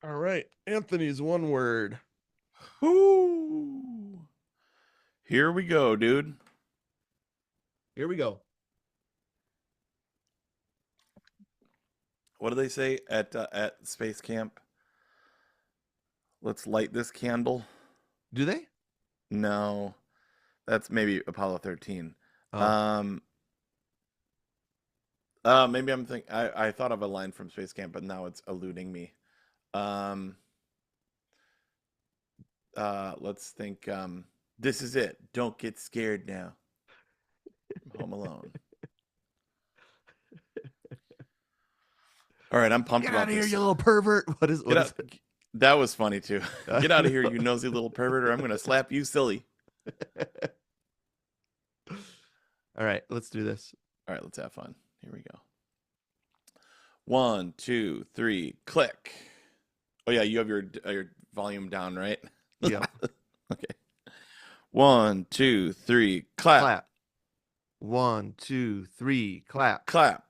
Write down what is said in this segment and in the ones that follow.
All right. Anthony's one word. Ooh. Here we go, dude. Here we go. What do they say at space camp? Let's light this candle. Do they? No, that's maybe Apollo 13. Oh, Um, maybe I'm think I thought of a line from space camp, but now it's eluding me. Um, let's think. This is it. Don't get scared now. Home Alone. All right, I'm pumped get out about of here, this. you little pervert. What is Get what out. is it? That was funny too. Get out of here, No. you nosy little pervert, or I'm gonna slap you silly. All right, let's do this. All right, let's have fun. Here we go. One, two, three, click. Oh yeah, you have your volume down, right? Yep. Okay. One, two, three, clap, Clap. One, two, three, clap. clap.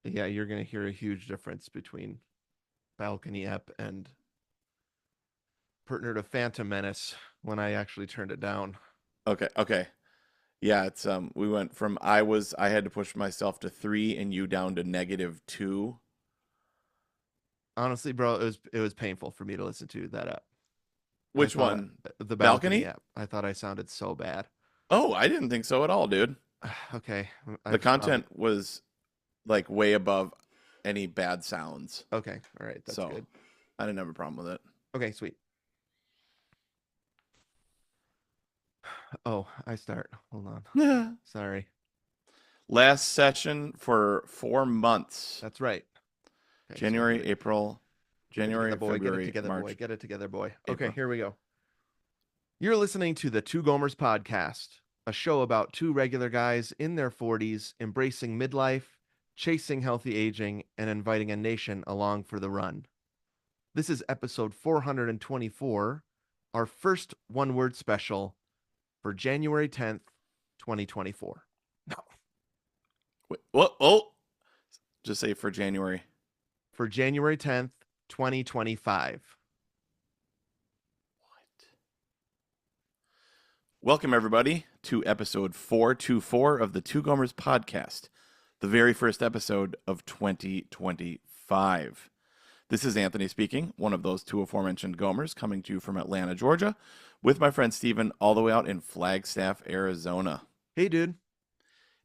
Yeah, you're gonna hear a huge difference between Balcony Ep and Partner to Phantom Menace when I actually turned it down. Okay, okay. Yeah, it's we went from I had to push myself to 3 and you down to -2. Honestly, bro, it was painful for me to listen to that app. I Which thought one? the Balcony Balcony? app. I thought I sounded so bad. Oh, I didn't think so at all, dude. Okay, The I've probably content was like way above any bad sounds. okay. All right, that's So good. I didn't have a problem with it. Okay, sweet. Oh, I start. Hold on. Sorry. Last session for 4 months. That's right. Okay, so January, April, get it together, January, boy. Get it February, together, boy. March, Get it together, boy. Okay, April. here we go. You're listening to the Two Gomers podcast, a show about two regular guys in their 40s embracing midlife, chasing healthy aging, and inviting a nation along for the run. This is episode 424, our first one word special for January 10th, 2024. No, Wait, what? Oh, just say for January. for January 10th, 2025. What? Welcome, everybody, to episode 424 of the Two Gomers podcast, the very first episode of 2025. This is Anthony speaking, one of those two aforementioned Gomers, coming to you from Atlanta, Georgia, with my friend Steven, all the way out in Flagstaff, Arizona. Hey, dude.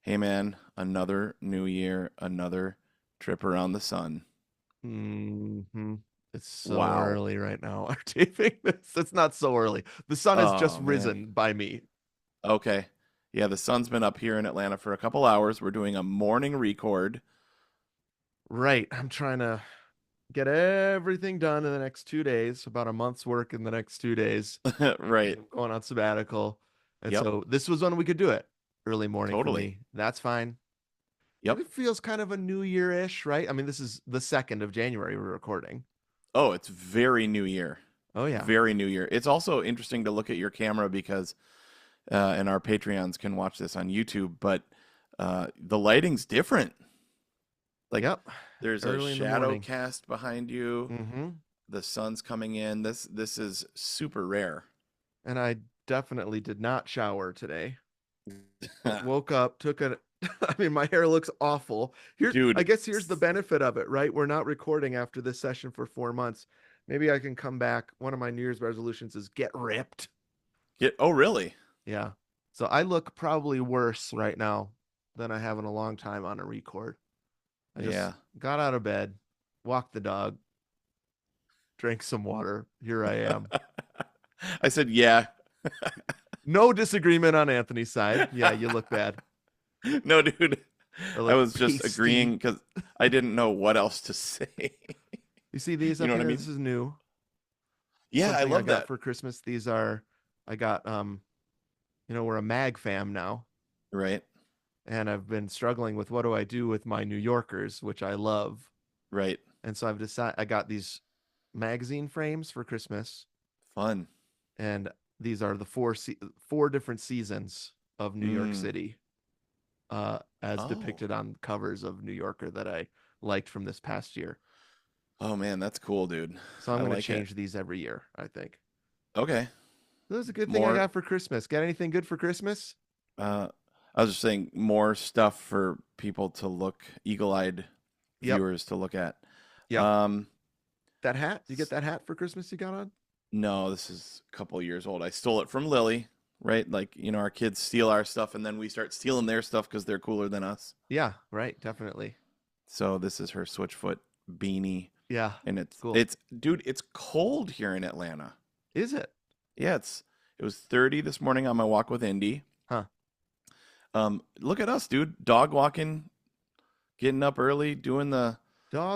Hey, man, another new year, another trip around the sun. Mm-hmm. It's so Wow. early right now. I'm taping this. It's not so early. The sun has just Oh, man. risen by me. Okay. Yeah, the sun's been up here in Atlanta for a couple hours. We're doing a morning record. Right. I'm trying to get everything done in the next 2 days, about a month's work in the next 2 days. Right. I'm going on sabbatical. And Yep. so this was when we could do it. Early morning for Totally. me. That's fine. But Yep. it feels kind of a new year-ish, right? I mean, this is the 2nd of January we're recording. Oh, it's very new year. Oh yeah. Very new year. It's also interesting to look at your camera because, and our Patreons can watch this on YouTube, but the lighting's different. Like Yep. there's a Early in the shadow morning. cast behind you. Mm-hmm. The sun's coming in. This is super rare. And I definitely did not shower today. Woke up, took a I mean, my hair looks awful. I Dude, guess here's the benefit of it, right? We're not recording after this session for 4 months. Maybe I can come back. One of my New Year's resolutions is get ripped. oh really? Yeah. So I look probably worse right now than I have in a long time on a record. I just Yeah. got out of bed, walked the dog, drank some water. Here I am. I said, yeah. No disagreement on Anthony's side. Yeah, you look bad. No, dude. I I look was just pasty. agreeing because I didn't know what else to say. You see these You up know what I here? mean? This is new. Yeah, I Something I love got that. for Christmas. These are I got we're a mag fam now, Right, and I've been struggling with what do I do with my New Yorkers, which I love. right. And so I've decided I got these magazine frames for Christmas, Fun. and these are the four different seasons of New York Mm. City, as Oh, depicted on covers of New Yorker that I liked from this past year. Oh man, that's cool, dude. So I'm I going to like it. change these every year, I think. Okay. So that's a good thing I More got for Christmas. Got anything good for Christmas? uh I was just saying more stuff for people to look eagle-eyed Yep. viewers to look at. Yep. Um That hat? You get that hat for Christmas you got on? no, this is a couple of years old. I stole it from Lily, right? Like, our kids steal our stuff and then we start stealing their stuff because they're cooler than us. Yeah, right. Definitely. So this is her Switchfoot beanie, Yeah. and Cool. it's dude, it's cold here in Atlanta. Is it? Yeah, it was 30 this morning on my walk with Indy. Huh. Look at us, dude. Dog walking, getting up early, Dog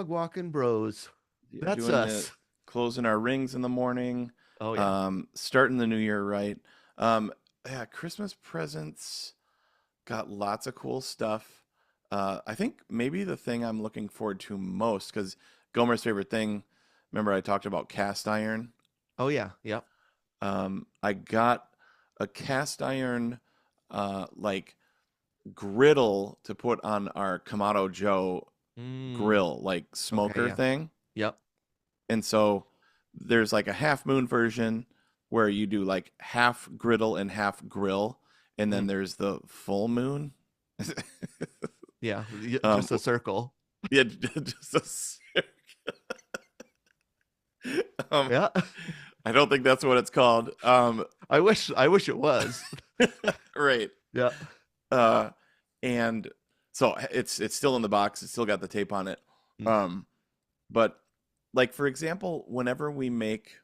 walking bros. That's doing the us. closing our rings in the morning, Oh, yeah. starting the new year right. Um, yeah, Christmas presents got lots of cool stuff. I think maybe the thing I'm looking forward to most, because Gomer's favorite thing, remember I talked about cast iron? Oh, yeah. Yep. I got a cast iron like griddle to put on our Kamado Joe Mm. grill, like Okay. smoker Yeah. thing. Yep. And so there's like a half moon version where you do like half griddle and half grill, and then Mm. there's the full moon. Yeah. um, Just a circle. yeah, just um, Yeah. I don't think that's what it's called. I wish it was. Right. Yeah. Uh, and so it's still in the box. It's still got the tape on it. Mm. Um, but like for example, whenever we make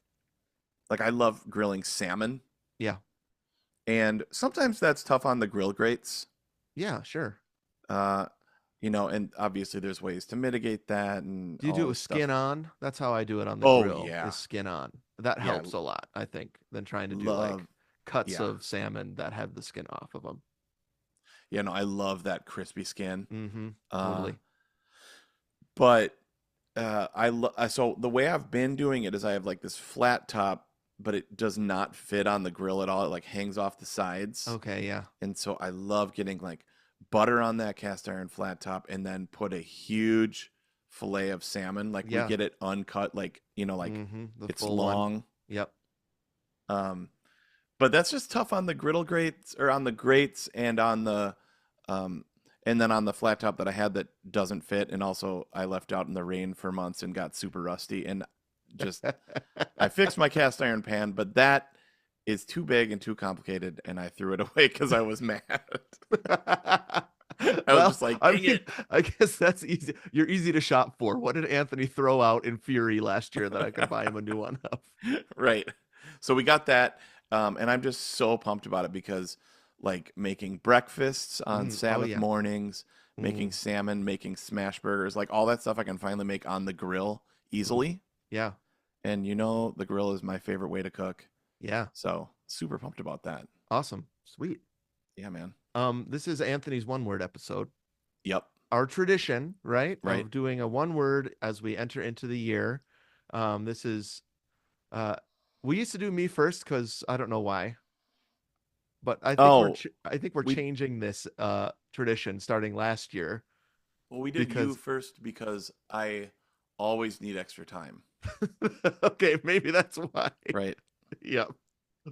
like I love grilling salmon, Yeah. and sometimes that's tough on the grill grates. Yeah, sure. Uh, and obviously there's ways to mitigate that and Do you do all it with this stuff. skin on? That's how I do it on the Oh grill, yeah. is skin on. That Yeah, helps a lot, I think, than trying to do like love cuts yeah. of salmon that have the skin off of them. Yeah, no, I love that crispy skin. Mm-hmm. Uh, Totally. but so the way I've been doing it is I have like this flat top, but it does not fit on the grill at all. It like hangs off the sides. Okay, yeah. And so I love getting like butter on that cast iron flat top and then put a huge fillet of salmon. Like we Yeah. get it uncut, like, like Mm-hmm. The it's full one. long. Yep. Um, but that's just tough on the griddle grates or on the grates um, and then on the flat top that I had that doesn't fit. And also I left out in the rain for months and got super rusty and just, I fixed my cast iron pan, but that is too big and too complicated. And I threw it away because I was mad. I was Well, just like, I dang mean, it. I guess that's easy. You're easy to shop for. What did Anthony throw out in Fury last year that I could buy him a new one of? Right. So we got that. And I'm just so pumped about it because, like, making breakfasts on Oh Sabbath yeah. mornings, making Mm, salmon, making smash burgers, like all that stuff I can finally make on the grill ooh, easily. yeah. And the grill is my favorite way to cook. Yeah. So super pumped about that. Awesome. Sweet. Yeah, man. This is Anthony's one word episode. Yep. Our tradition, right, Right. of doing a one word as we enter into the year. This is uh we used to do me first because I don't know why, but Oh, I think we're we changing this tradition starting last year well, we did you because first because I always need extra time. okay, maybe that's why. Right. Yeah.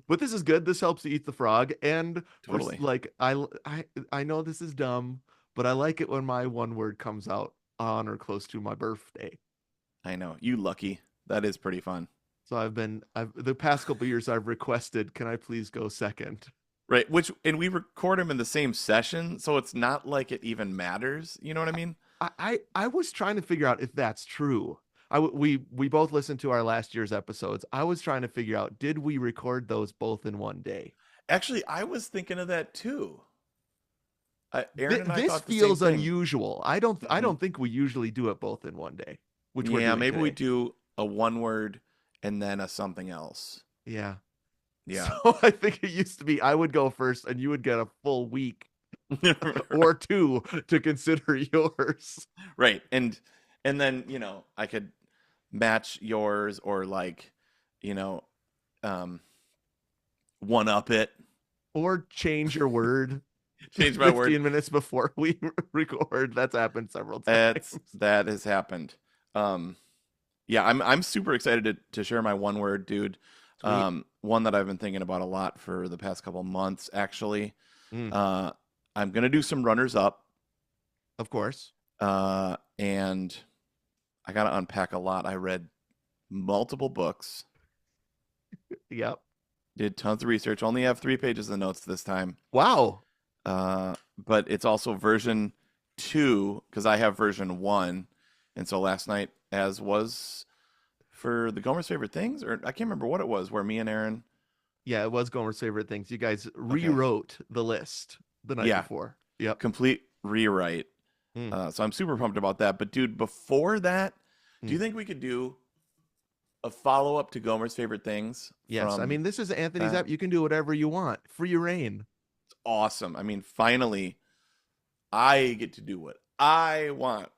But this is good. This helps you eat the frog. And Totally. like I know this is dumb, but I like it when my one word comes out on or close to my birthday. I know. You lucky. That is pretty fun. So I've the past couple years I've requested, can I please go second? Right, and we record them in the same session, so it's not like it even matters. You know what I mean? I was trying to figure out if that's true. We both listened to our last year's episodes. I was trying to figure out, did we record those both in one day? Actually, I was thinking of that too. Aaron and I This thought the same feels thing. unusual. I Hmm. don't think we usually do it both in one day, which we're Yeah, doing maybe we today. do a one word and then a something else. Yeah. Yeah. So I think it used to be I would go first and you would get a full week or two to consider yours. Right. And then, I could match yours or like, you know, um one up it. Or change your word Change my word. 15 minutes before we record. That's happened several times. That has happened. Um Yeah, I'm super excited to share my one word, dude. Sweet. One that I've been thinking about a lot for the past couple months, actually. Mm, Uh, I'm gonna do some runners up, of course. and I gotta unpack a lot. I read multiple books, Yep. did tons of research. Only have 3 pages of notes this time. Wow. But it's also version 2 because I have version 1, and so last night, as was for the Gomer's favorite things, or I can't remember what it was, where me and Aaron. Yeah, it was Gomer's favorite things. You guys Okay, rewrote the list the night yeah, before. Yep. complete rewrite. Mm, So I'm super pumped about that. But dude, before that, do mm. you think we could do a follow up to Gomer's favorite things Yes. I from mean, this is Anthony's that? app. You can do whatever you want. Free reign. Awesome. I mean, finally, I get to do what I want.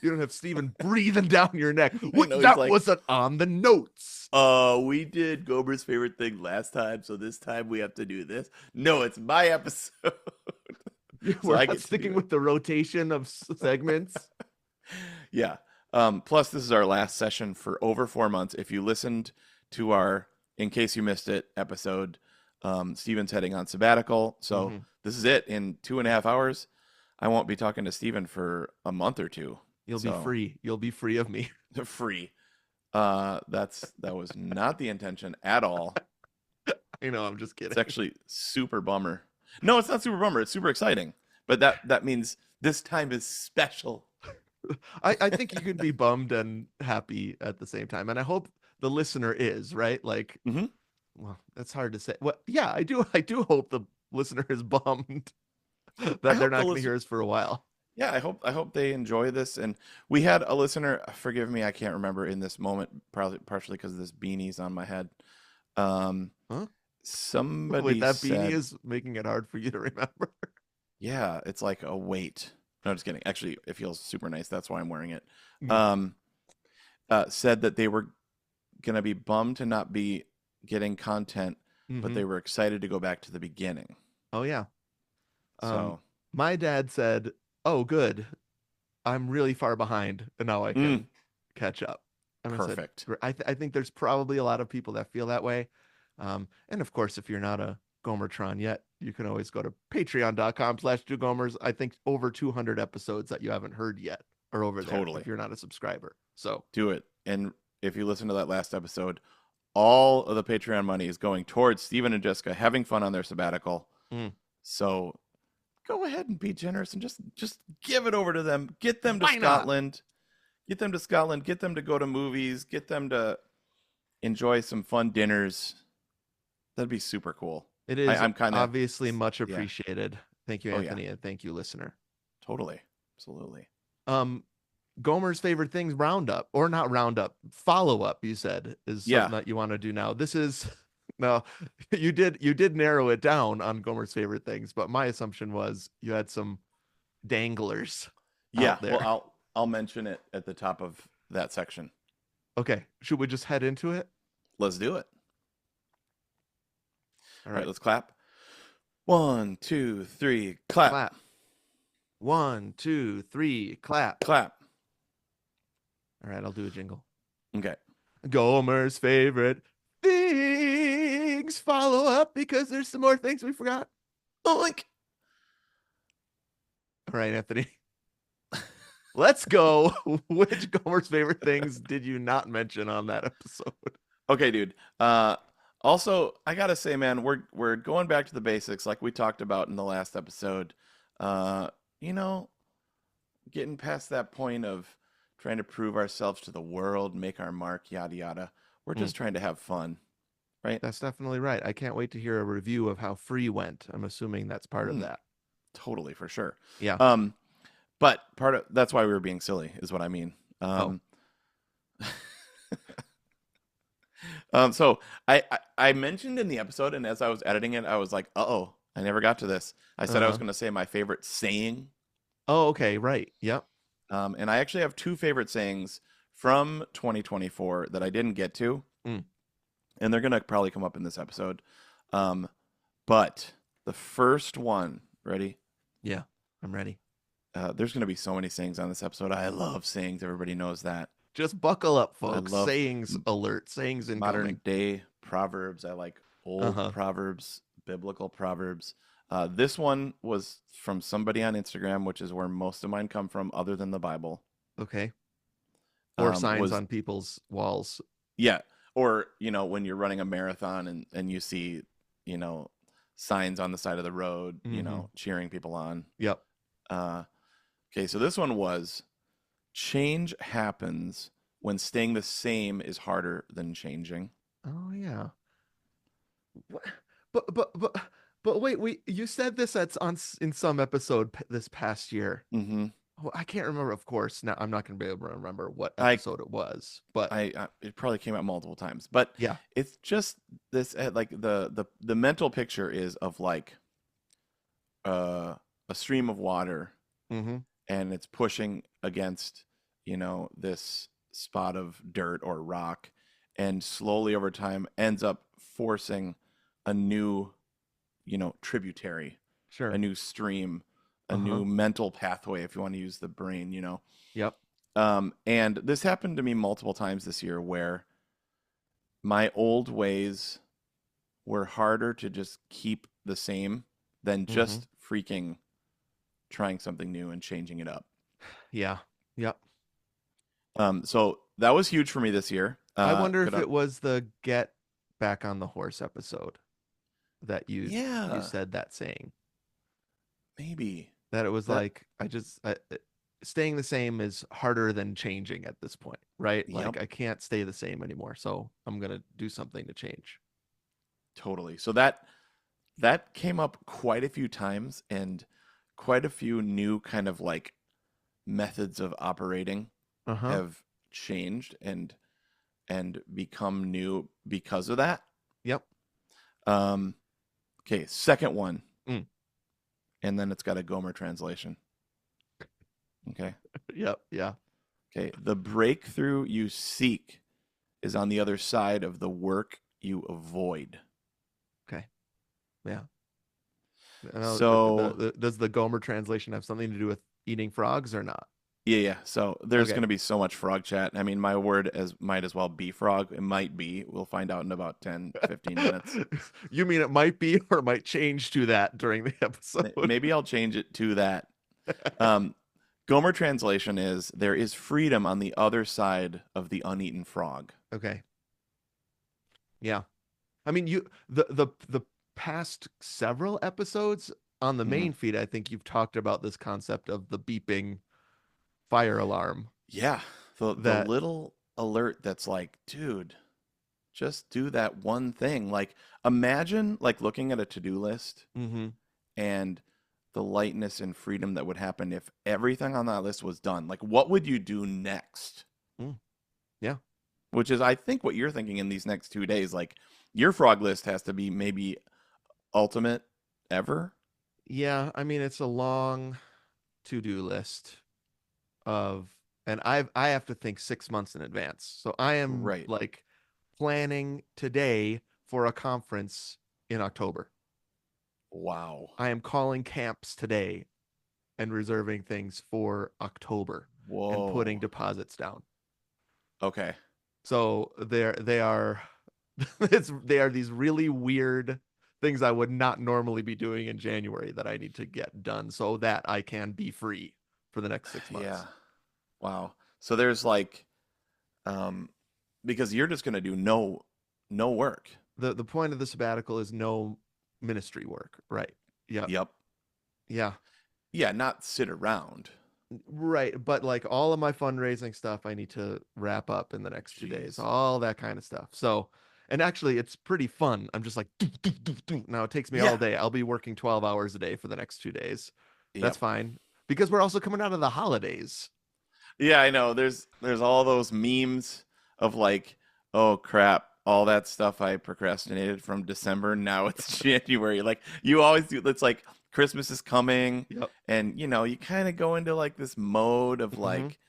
You don't have Steven breathing down your neck. I What? know he's That like, wasn't on the notes. we did Gomer's favorite thing last time, so this time we have to do this. No, it's my episode. So We're I not get to do sticking it. with the rotation of segments. Yeah. Plus, this is our last session for over 4 months. If you listened to our In Case You Missed It episode, Steven's heading on sabbatical. So Hmm. this is it. In 2.5 hours, I won't be talking to Steven for a month or two. You'll be So free. You'll be free of me. free. That was not the intention at all. You know, I'm just It's kidding. actually super bummer. No, it's not super bummer. It's super exciting. But that means this time is special. I think you can be bummed and happy at the same time. And I hope the listener is, right? Like, Hmm. well, that's hard to say. Well, yeah, I do hope the listener is bummed I that they're hope the not going to listener. hear us for a while. Yeah, I hope they enjoy this. And we had a listener. Forgive me, I can't remember in this moment. Probably partially because this beanie's on my head. Um, Huh? Wait, somebody that beanie said, is making it hard for you to remember. yeah, it's like a weight. No, just kidding. Actually, it feels super nice. That's why I'm wearing it. Mm, Um, said that they were gonna be bummed to not be getting content, but mm-hmm. they were excited to go back to the beginning. Oh yeah. Um, So, my dad said, "Oh, good. I'm really far behind, and now I mm, can catch up." And I said, perfect. I think there's probably a lot of people that feel that way. And of course, if you're not a Gomertron yet, you can always go to patreon.com/2gomers. I think over 200 episodes that you haven't heard yet are over there if Totally. you're not a subscriber. So Do it. And if you listen to that last episode, all of the Patreon money is going towards Steven and Jessica having fun on their sabbatical. mm, So go ahead and be generous and just give it over to them. Get them to why not? Scotland. Get them to Scotland. Get them to go to movies. Get them to enjoy some fun dinners. That'd be super cool. It is I'm kind of, obviously much yeah. appreciated. Thank you, Oh, yeah. Anthony, and thank you, listener. Totally. Absolutely. Um, Gomer's favorite things roundup or not roundup follow up. You said is something Yeah. that you want to do now. This is no, you did narrow it down on Gomer's favorite things, but my assumption was you had some danglers Yeah. out Well, there. I'll mention it at the top of that section. Okay, should we just head into it? Let's do it. All All right, right, let's clap. 1, 2, 3, clap. clap. 1, 2, 3, clap. Clap. All right, I'll do a jingle. Okay. Gomer's favorite things follow up because there's some more things we forgot. Oink. All right, Anthony. Let's go. Which Gomer's favorite things did you not mention on that episode? Okay, dude. Also, I gotta say, man, we're going back to the basics, like we talked about in the last episode. You know, getting past that point of trying to prove ourselves to the world, make our mark, yada yada. We're just trying to have fun, right? That's definitely right. I can't wait to hear a review of how free went. I'm assuming that's part of that. Totally, for sure. Yeah. But part of that's why we were being silly, is what I mean. So I mentioned in the episode, and as I was editing it, I was like, "Uh-oh, I never got to this." I said I was Uh-huh. going to say my favorite saying, Oh, okay. Right. Yep. and I actually have 2 favorite sayings from 2024 that I didn't get to, Mm. and they're going to probably come up in this episode. But the first one, ready? Yeah. I'm ready. There's going to be so many sayings on this episode. I love sayings. Everybody knows that. Just buckle up, I folks. love Sayings alert. Sayings incoming. modern day proverbs. I like old Uh-huh. proverbs, biblical proverbs. This one was from somebody on Instagram, which is where most of mine come from, other than the Bible. Okay. Or signs Was on people's walls. Yeah, or when you're running a marathon and you see you know signs on the side of the road, Mm-hmm. cheering people on. Yep. Uh, okay, so this one was change happens when staying the same is harder than changing. Oh yeah. What? But but but but wait, you said this at on in some episode this past year. hmm Oh, I can't remember, of course. Now I'm not going to be able to remember what I episode it was, but I it probably came out multiple times, but yeah. it's just this like the mental picture is of like uh, a stream of water, Mm-hmm. and it's pushing against this spot of dirt or rock, and slowly over time ends up forcing a new tributary, a Sure. new stream, a Uh-huh. new mental pathway, if you want to use the brain. Yep. And this happened to me multiple times this year where my old ways were harder to just keep the same than Mm-hmm. just freaking trying something new and changing it up. Yeah. Yep. So that was huge for me this year. I wonder Could if it was the get back on the horse episode that you Yeah, said that saying. maybe That it was that. like staying the same is harder than changing at this point, right? Yep, Like I can't stay the same anymore, so I'm gonna do something to change. totally. So that came up quite a few times, and quite a few new kind of like methods of operating Uh-huh. have changed and become new because of that. Yep. Um, okay, second one, Mm. and then it's got a Gomer translation. Okay. Yep. Yeah. Okay. The breakthrough you seek is on the other side of the work you avoid. Okay. Yeah. Now, So, does the Gomer translation have something to do with eating frogs or not? yeah. So there's Okay. going to be so much frog chat. I mean, my word might as well be frog. It might be. We'll find out in about 10, 15 minutes. You mean it might be or might change to that during the episode? Maybe I'll change it to that. Um, Gomer translation is there is freedom on the other side of the uneaten frog. Okay. Yeah. I mean, the past several episodes on the hmm main feed, I think you've talked about this concept of the beeping fire alarm Yeah. The that little alert that's like, dude, just do that one thing. Like, imagine like looking at a to-do list mm-hmm, and the lightness and freedom that would happen if everything on that list was done. Like, what would you do next? mm, yeah. Which is, I think, what you're thinking in these next 2 days. Like, your frog list has to be maybe ultimate ever. Yeah, I mean it's a long to-do list of and I have to think 6 months in advance. So I am Right. like planning today for a conference in October. Wow. I am calling camps today and reserving things for October and putting Whoa. deposits down. Okay. So they are they are these really weird things I would not normally be doing in January that I need to get done so that I can be free for the next 6 months. Yeah. Wow. So there's like, um, because you're just gonna do no work. The point of the sabbatical is no ministry work, right? Yep. Yep. Yeah. Yeah, not sit around. Right, but like all of my fundraising stuff I need to wrap up in the next 2 days, Jeez. all that kind of stuff. So, and actually it's pretty fun. I'm just like "Doo, doo, doo, doo." Now it takes me all Yeah. day. I'll be working 12 hours a day for the next 2 days. That's Yep. fine because we're also coming out of the holidays. Yeah, I know. There's all those memes of like, oh crap, all that stuff I procrastinated from December, now it's January. Like you always do. It's like Christmas is coming, Yep. and you kind of go into like this mode of hmm like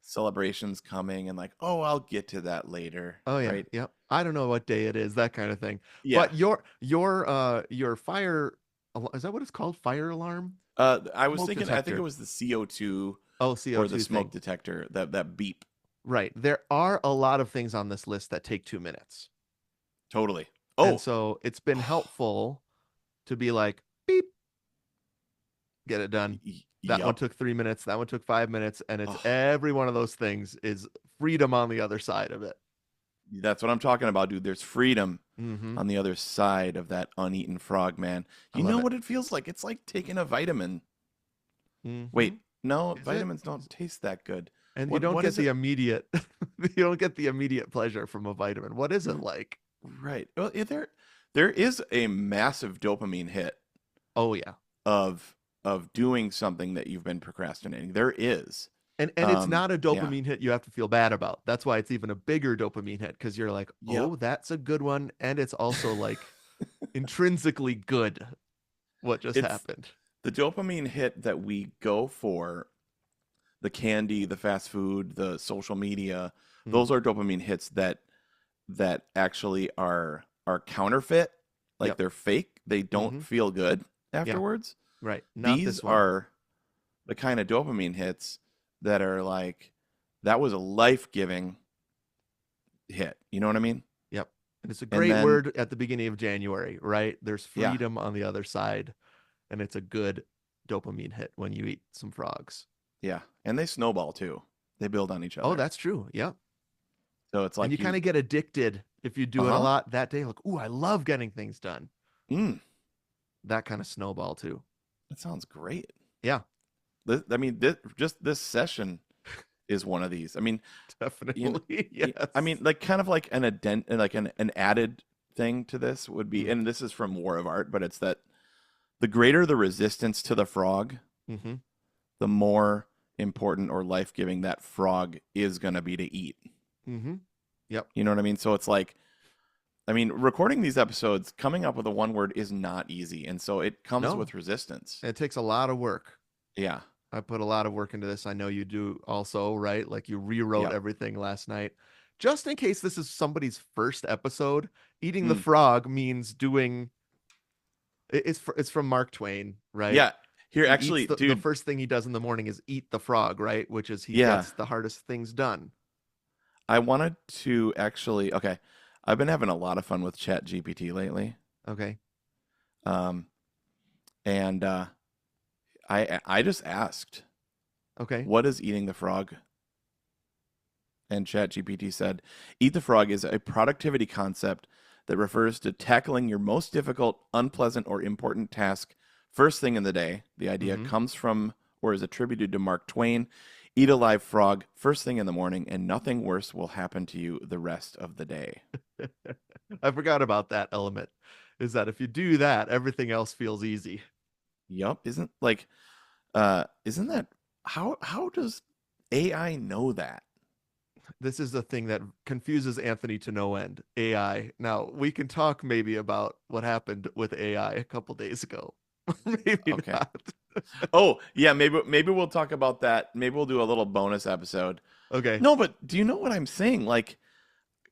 celebrations coming, and like, oh, I'll get to that later, Oh yeah. right? Yep. I don't know what day it is, that kind of thing. Yeah. But your fire is that what it's called? Fire alarm? I was Smoke thinking. I think it detector. was the CO2 Oh, or the CO2 smoke thing. detector that beep. Right. There are a lot of things on this list that take 2 minutes. Totally. And Oh, so it's been helpful to be like, beep, get it done. That one yup. took 3 minutes. That one took 5 minutes. And it's Oh, every one of those things is freedom on the other side of it. that's what I'm talking about, dude. There's freedom Mm-hmm. on the other side of that uneaten frog, man. I You love know it. what it feels like? It's like taking a vitamin. Mm-hmm. Wait, no, Is it? vitamins don't taste that good. And you What don't what get is the it? immediate you don't get the immediate pleasure from a vitamin. What is it R- like? Right. Well, there is a massive dopamine hit Oh yeah. of doing something that you've been procrastinating. There is. And it's not a Yeah. dopamine hit you have to feel bad about. That's why it's even a bigger dopamine hit because you're like, Yep. "Oh, that's a good one." And it's also like intrinsically good what just It's happened. the dopamine hit that we go for, the candy, the fast food, the social media. Mm. Those are dopamine hits that actually are counterfeit, like Yep. they're fake. They don't Mm-hmm. feel good Yeah. afterwards. Right. Not These this one. are the kind of dopamine hits that are like that was a life-giving hit. You know what I mean? Yep. And it's a And great then word at the beginning of January, right? There's yeah, freedom on the other side, and it's a good dopamine hit when you eat some frogs. yeah, and they snowball too. They build on each Oh, other. that's true. Yep. So it's And like you kind you, of get addicted if you do it a uh-huh. lot that day. Like, ooh, I love getting things done. Mm, That kind of snowball too. that sounds great. Yeah, I mean, just this session is one of these. I mean, you know, definitely. I Yes. mean, like kind of like an addend, like an added thing to this would be, Mm. and this is from War of Art, but it's that the greater the resistance to the frog, Mm-hmm. the more important or life-giving that frog is going to be to eat. Mm-hmm. Yep. You know what I mean? So it's like, I mean, recording these episodes, coming up with a one word is not easy. And so it comes No, with resistance. it takes a lot of work. Yeah. I put a lot of work into this. I know you do also, right? Like you rewrote Yeah. everything last night. Just in case this is somebody's first episode, eating the Mm. frog means doing it's from Mark Twain, right? Yeah. Here, He eats actually, the dude. first thing he does in the morning is eat the frog, right? Which is he Yeah. gets the hardest things done. I wanted to actually, okay. I've been having a lot of fun with Chat GPT lately. Okay. Um, and I just asked, Okay. what is eating the frog? And ChatGPT said, eat the frog is a productivity concept that refers to tackling your most difficult, unpleasant, or important task first thing in the day. The idea Mm-hmm. comes from or is attributed to Mark Twain. Eat a live frog first thing in the morning, and nothing worse will happen to you the rest of the day. I forgot about that element. Is that if you do that, everything else feels easy. Yup, isn't that how does AI know that? This is the thing that confuses Anthony to no end. AI. Now, we can talk maybe about what happened with AI a couple days ago. Maybe Okay. not. Oh, yeah, maybe we'll talk about that. Maybe we'll do a little bonus episode. Okay. No, but do you know what I'm saying? Like,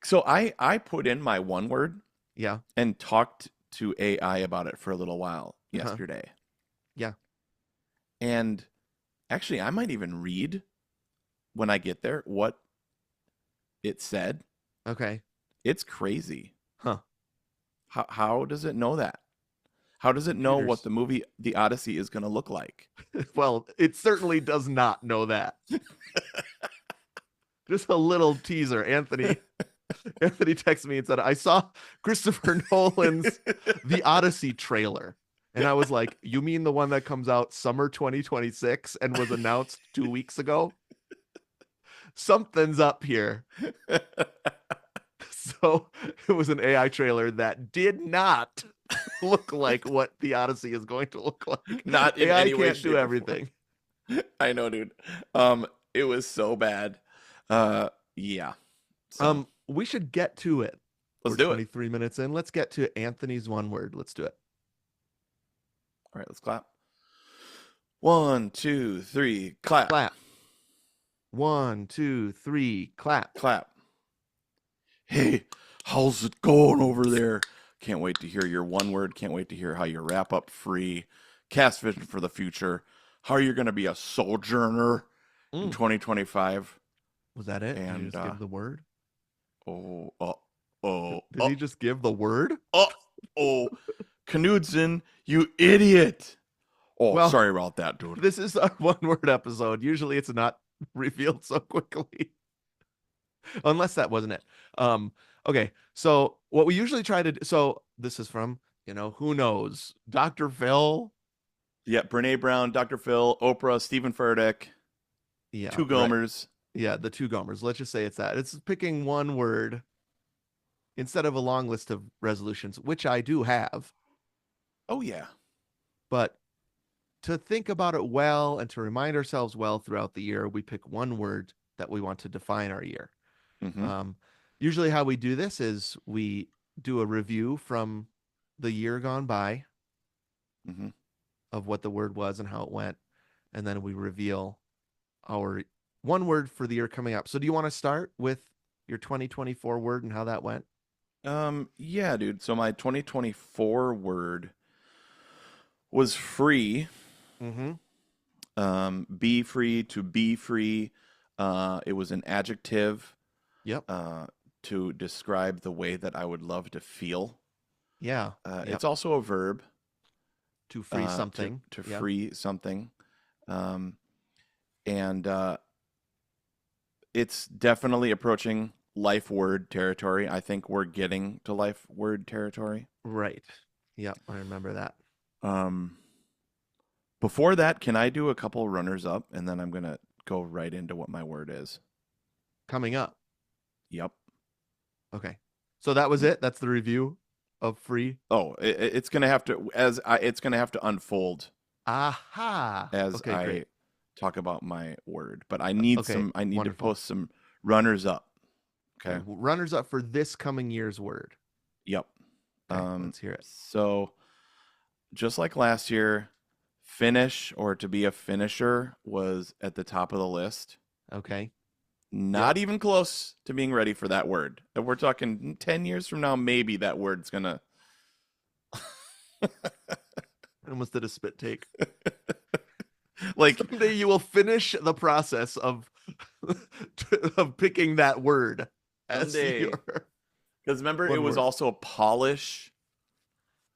so I put in my one word Yeah. and talked to AI about it for a little while Uh-huh. yesterday. Yeah. And actually, I might even read when I get there what it said. Okay. It's crazy. Huh. How does it know that? How does it know what Computers. the movie The Odyssey is going to look like? Well, it certainly does not know that. Just a little teaser. Anthony texted me and said, I saw Christopher Nolan's The Odyssey trailer. And I was like, you mean the one that comes out summer 2026 and was announced 2 weeks ago? Something's up here. So it was an AI trailer that did not look like what the Odyssey is going to look like. Not in AI any way, can't do shape, or form. everything. I know, dude. It was so bad. Yeah. So We should get to it. let's We're do it. 23 minutes in. Let's get to Anthony's one word. Let's do it. All right, let's clap. 1, 2, 3, clap, Clap. 1, 2, 3, clap. clap. Hey, how's it going over there? Can't wait to hear your one word. Can't wait to hear how you wrap up free. Cast vision for the future. How are you going to be a sojourner in Mm. 2025? Was that it? Did you And just give the word? oh, oh, Did oh, he just give the word? oh, oh, Knudsen, you idiot! Oh, Well, sorry about that, dude. this is our one word episode. Usually it's not revealed so quickly, unless that wasn't it. Okay. So what we usually try to do, so this is from, who knows? Dr. Phil. Yeah, Brene Brown, Dr. Phil, Oprah, Stephen Furtick, Yeah, two right. Gomers. Yeah, the two Gomers. Let's just say it's that. It's picking one word instead of a long list of resolutions, which I do have. Oh yeah. But to think about it well and to remind ourselves well throughout the year, we pick one word that we want to define our year. Mm-hmm. Um, Usually, how we do this is we do a review from the year gone by Mm-hmm. of what the word was and how it went, and then we reveal our one word for the year coming up. So, do you want to start with your 2024 word and how that went? Yeah, dude. So my 2024 word was free. Mm-hmm. Be free, to be free. It was an adjective Yep. uh, to describe the way that I would love to feel. Yeah. Yep. It's also a verb To free to something. Yep. free something, um, and it's definitely approaching life word territory. I think we're getting to life word territory. Right. Yep. I remember that. Um, Before that, can I do a couple runners up, and then I'm gonna go right into what my word is. Coming up. Yep. Okay. So that was it. That's the review of free. Oh, it's gonna have to it's gonna have to unfold Aha. as Okay, I great. talk about my word. But Okay, I need to wonderful. post some runners up. Okay, Okay. runners up for this coming year's word. Yep. Okay, let's hear it. So just like last year, finish or to be a finisher was at the top of the list. Okay. Not Yep. even close to being ready for that word. If we're talking 10 years from now, maybe that word's gonna. I almost did a spit take. Like Someday you will finish the process of of picking that word as someday. your Because remember, it one was word. also polish,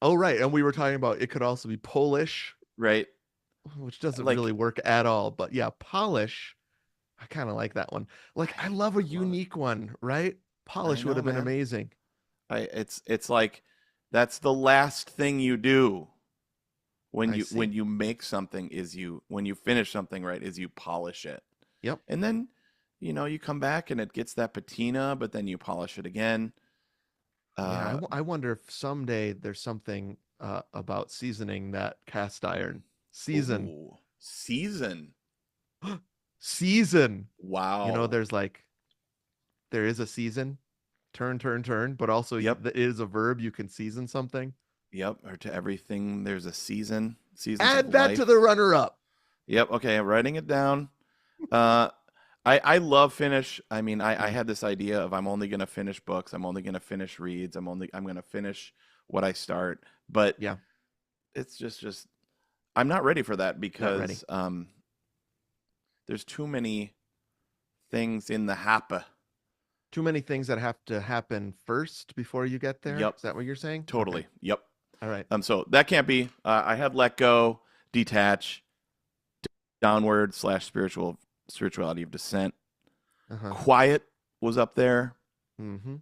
Oh, right. And we were talking about it could also be Polish, right? which doesn't really Like, work at all. But yeah, polish. I kind of like that one. Like, I love a I love it. unique one, right? I Polish would know, have been man. amazing. It's like that's the last thing you do I when see. you make something is you when you finish something right is you polish it. Yep. And then, you come back and it gets that patina, but then you polish it again. Yeah, Uh, I wonder if someday there's something about seasoning that cast iron. Season. ooh, season. Season. Wow. There's like, there is a season, turn, turn, turn, but also Yep. it is a verb. You can season something. Yep. Or to everything, there's a season, seasons of Add that to the life. runner up. Yep. Okay. I'm writing it down. Uh, I love finish. I mean, I Mm, had this idea of I'm only gonna finish books. I'm only gonna finish reads. I'm gonna finish what I start. But yeah, it's just I'm not ready for that not ready. because there's too many things in the happa. Too many things that have to happen first before you get there. Yep. Is that what you're saying? Okay. Totally. Yep. All right. So that can't be. I had let go, detach, downward slash spirituality of descent. Uh-huh. Quiet was up there, Mm-hmm.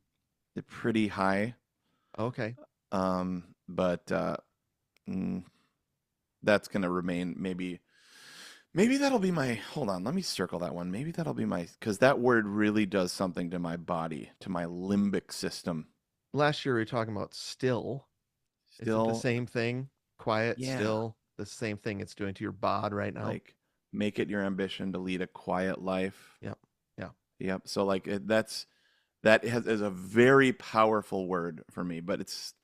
pretty high. Okay. But mm, that's gonna remain. Maybe that'll be my. Hold on, let me circle that one. Maybe that'll be my because that word really does something to my body, to my limbic system. Last year we were talking about still. Is it the Still, same thing? Quiet, yeah, still, the same thing it's doing to your bod right now. like make it your ambition to lead a quiet life. Yep. Yeah. Yep. So like that is a very powerful word for me, but it's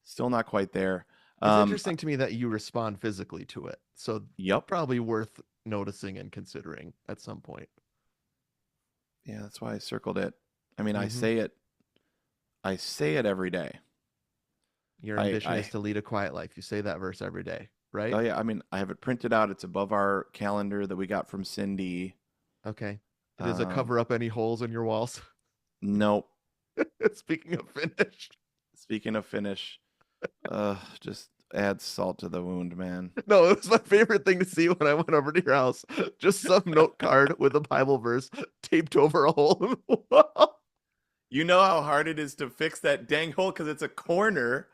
still not quite there. It's Um, interesting to me that you respond physically to it. So yep. probably worth noticing and considering at some point. Yeah, that's why I circled it. I mean, Mm-hmm. I say it every day. Your ambition is I to lead a quiet life. You say that verse every day, right? oh yeah, I mean, I have it printed out. It's above our calendar that we got from Cindy. Okay. It is a Um, cover up any holes in your walls. nope. Speaking of Finnish. Speaking of Finnish, just add salt to the wound, man. No, it was my favorite thing to see when I went over to your house. Just some note card with a Bible verse taped over a hole in the wall. You know how hard it is to fix that dang hole because it's a corner.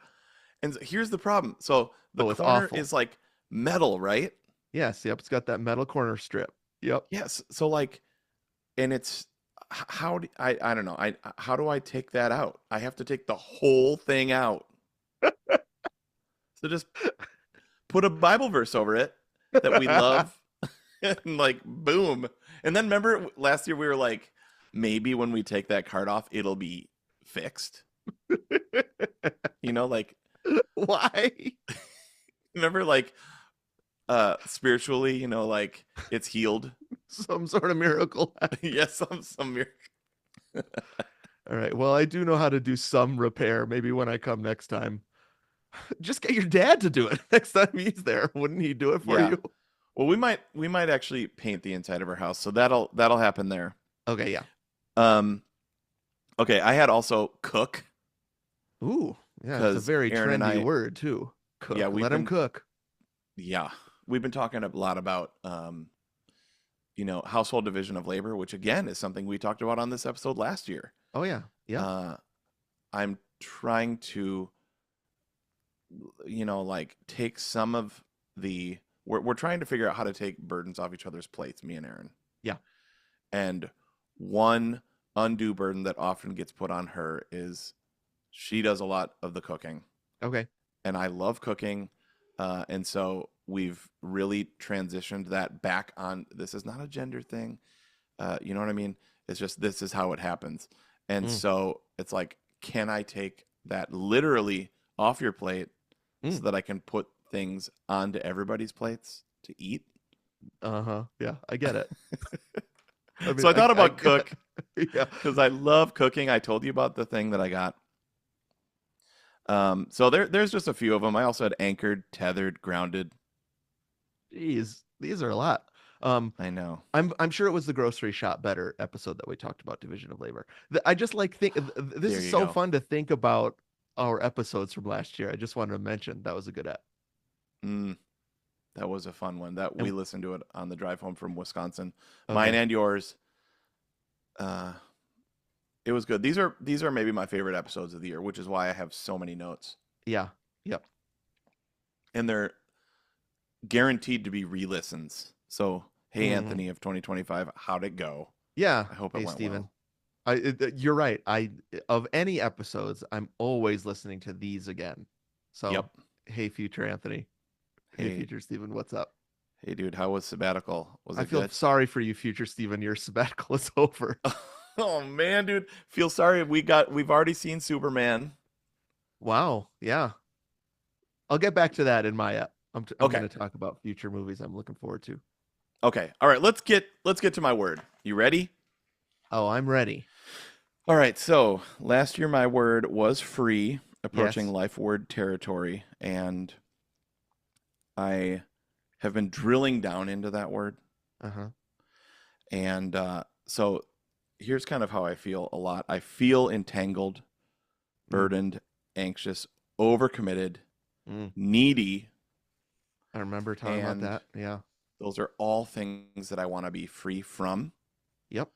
And here's the problem. So the Oh, it's corner awful. is like metal, right? Yes, yep. It's got that metal corner strip. Yep. Yes. So like, and it's how do I don't know. How do I take that out? I have to take the whole thing out. So just put a Bible verse over it that we love, and like boom. And then remember last year we were like, maybe when we take that card off, it'll be fixed. Like Why? remember like spiritually, like it's healed. Some sort of miracle. Yes, some miracle. All right. Well, I do know how to do some repair. Maybe when I come next time, just get your dad to do it next time he's there. Wouldn't he do it for Yeah. you? Well, we might actually paint the inside of our house, so that'll happen there. Okay. Yeah. Um, okay, I had also cook Ooh. Yeah. It's a because very Aaron and trendy I, word too. Cook. yeah, Let him cook. yeah, we've been talking a lot about household division of labor, which again is something we talked about on this episode last year. Oh yeah. Yeah. I'm trying to, like take some of the we're trying to figure out how to take burdens off each other's plates, me and Aaron. Yeah. And one undue burden that often gets put on her is she does a lot of the cooking. Okay. And I love cooking. And so we've really transitioned that back on. This is not a gender thing. You know what I mean? It's just this is how it happens. And Mm. so it's like, can I take that literally off your plate so that I can put things onto everybody's plates to eat? Uh-huh. Yeah. I get it. I mean, So I thought I about get cook it. Yeah. because I love cooking. I told you about the thing that I got. So there's just a few of them. I also had anchored, tethered, grounded. Jeez. These are a lot. I know. I'm sure it was the grocery shop better episode that we talked about division of labor. I just like this There is you so go. fun to think about our episodes from last year. I just wanted to mention that was a good app. Mm, that was a fun one. That we And listened to it on the drive home from Wisconsin. Mine okay. and yours. It was good. These are maybe my favorite episodes of the year, which is why I have so many notes. Yeah. Yep. And they're guaranteed to be re-listens. So, hey Hmm. Anthony of 2025, how'd it go? Yeah. I hope it Hey, went Steven. well. You're right. Of any episodes, I'm always listening to these again. So, Yep. hey, future Anthony. Hey, Hey, future Steven, what's up? hey dude, how was sabbatical? Was I it feel good? sorry for you, future Steven. Your sabbatical is over. Oh man, dude. Feel sorry. We've already seen Superman. Wow. Yeah. I'll get back to that in my app. I'm Okay. going to talk about future movies I'm looking forward to. Okay. All right, let's get to my word. You ready? Oh, I'm ready. All right. So, last year my word was free, approaching Yes. life word territory, and I have been drilling down into that word. Uh-huh. And so here's kind of how I feel a lot. I feel entangled, Mm, burdened, anxious, overcommitted, mm. needy, I remember talking about and that. Yeah. those are all things that I want to be free from. Yep.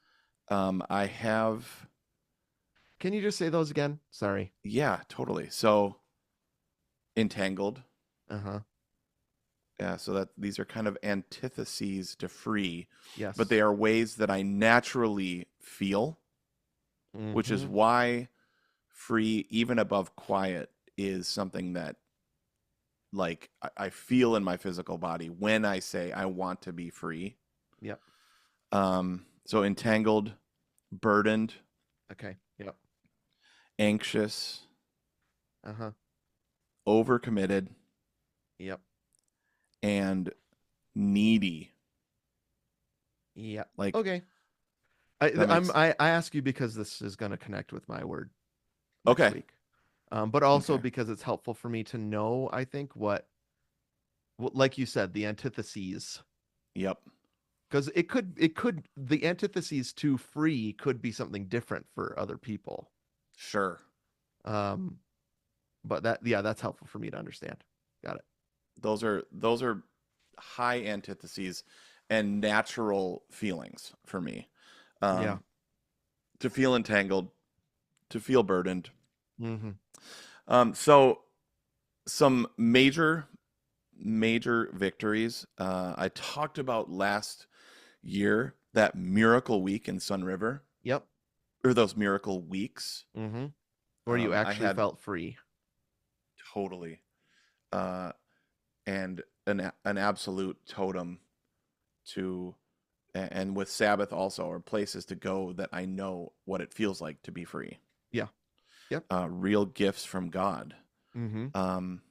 I have, Can you just say those again? Sorry. yeah, totally. So entangled. Uh-huh. Yeah, so that these are kind of antitheses to free, but Yes. they are ways that I naturally feel, which is Mm-hmm. why free, even above quiet, is something that like I feel in my physical body when I say I want to be free. Yep. So entangled, burdened, Okay. Yep. anxious, Uh-huh. overcommitted, Yep. and needy. Yep. Like Okay. I that I'm makes I ask you because this is going to connect with my word next okay. week. But also Okay. because it's helpful for me to know, I think, like you said, the antitheses. Yep. because the antitheses to free could be something different for other people. Sure. Um, but that's helpful for me to understand. Got it. Those are high antitheses and natural feelings for me. Yeah. Um, to feel entangled, to feel burdened. Mm-hmm. So some major victories. I talked about last year that miracle week in Sun River, Yep. or those miracle weeks. Mm-hmm. Where you I actually had felt free. totally uh, and an absolute totem to, and with Sabbath also, are places to go that I know what it feels like to be free. Yeah. Yep. Real gifts from God. Mm-hmm. Um,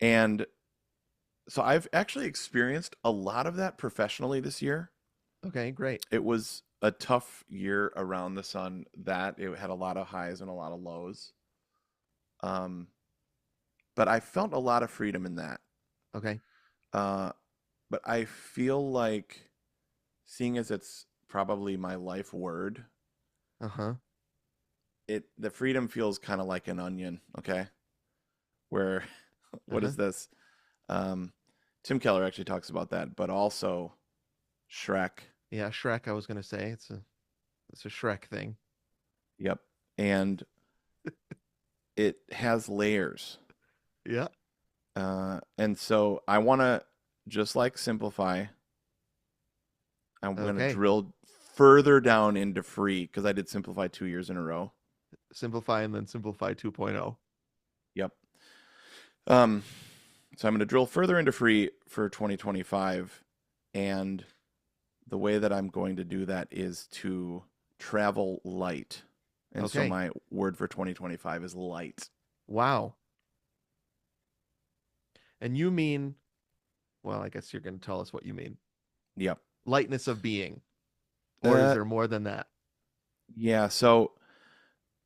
and so I've actually experienced a lot of that professionally this year. Okay, great. It was a tough year around the sun, that it had a lot of highs and a lot of lows. Um, but I felt a lot of freedom in that. Okay. Uh, but I feel like, seeing as it's probably my life word, Uh-huh. the freedom feels kind of like an onion, okay? Where what Uh-huh. is this? Um, Tim Keller actually talks about that, but also Shrek. Yeah, Shrek, I was gonna say. It's a Shrek thing. Yep. And it has layers. Yeah. And so I want to, just like simplify, I'm going to Okay. drill further down into free, because I did simplify 2 years in a row. Simplify and then simplify 2.0. Yep. Um, so I'm going to drill further into free for 2025. And the way that I'm going to do that is to travel light. And so Okay. my word for 2025 is light. Wow. And you mean, well, I guess you're gonna tell us what you mean. Yep. Lightness of being. Or is Uh, there more than that? yeah. So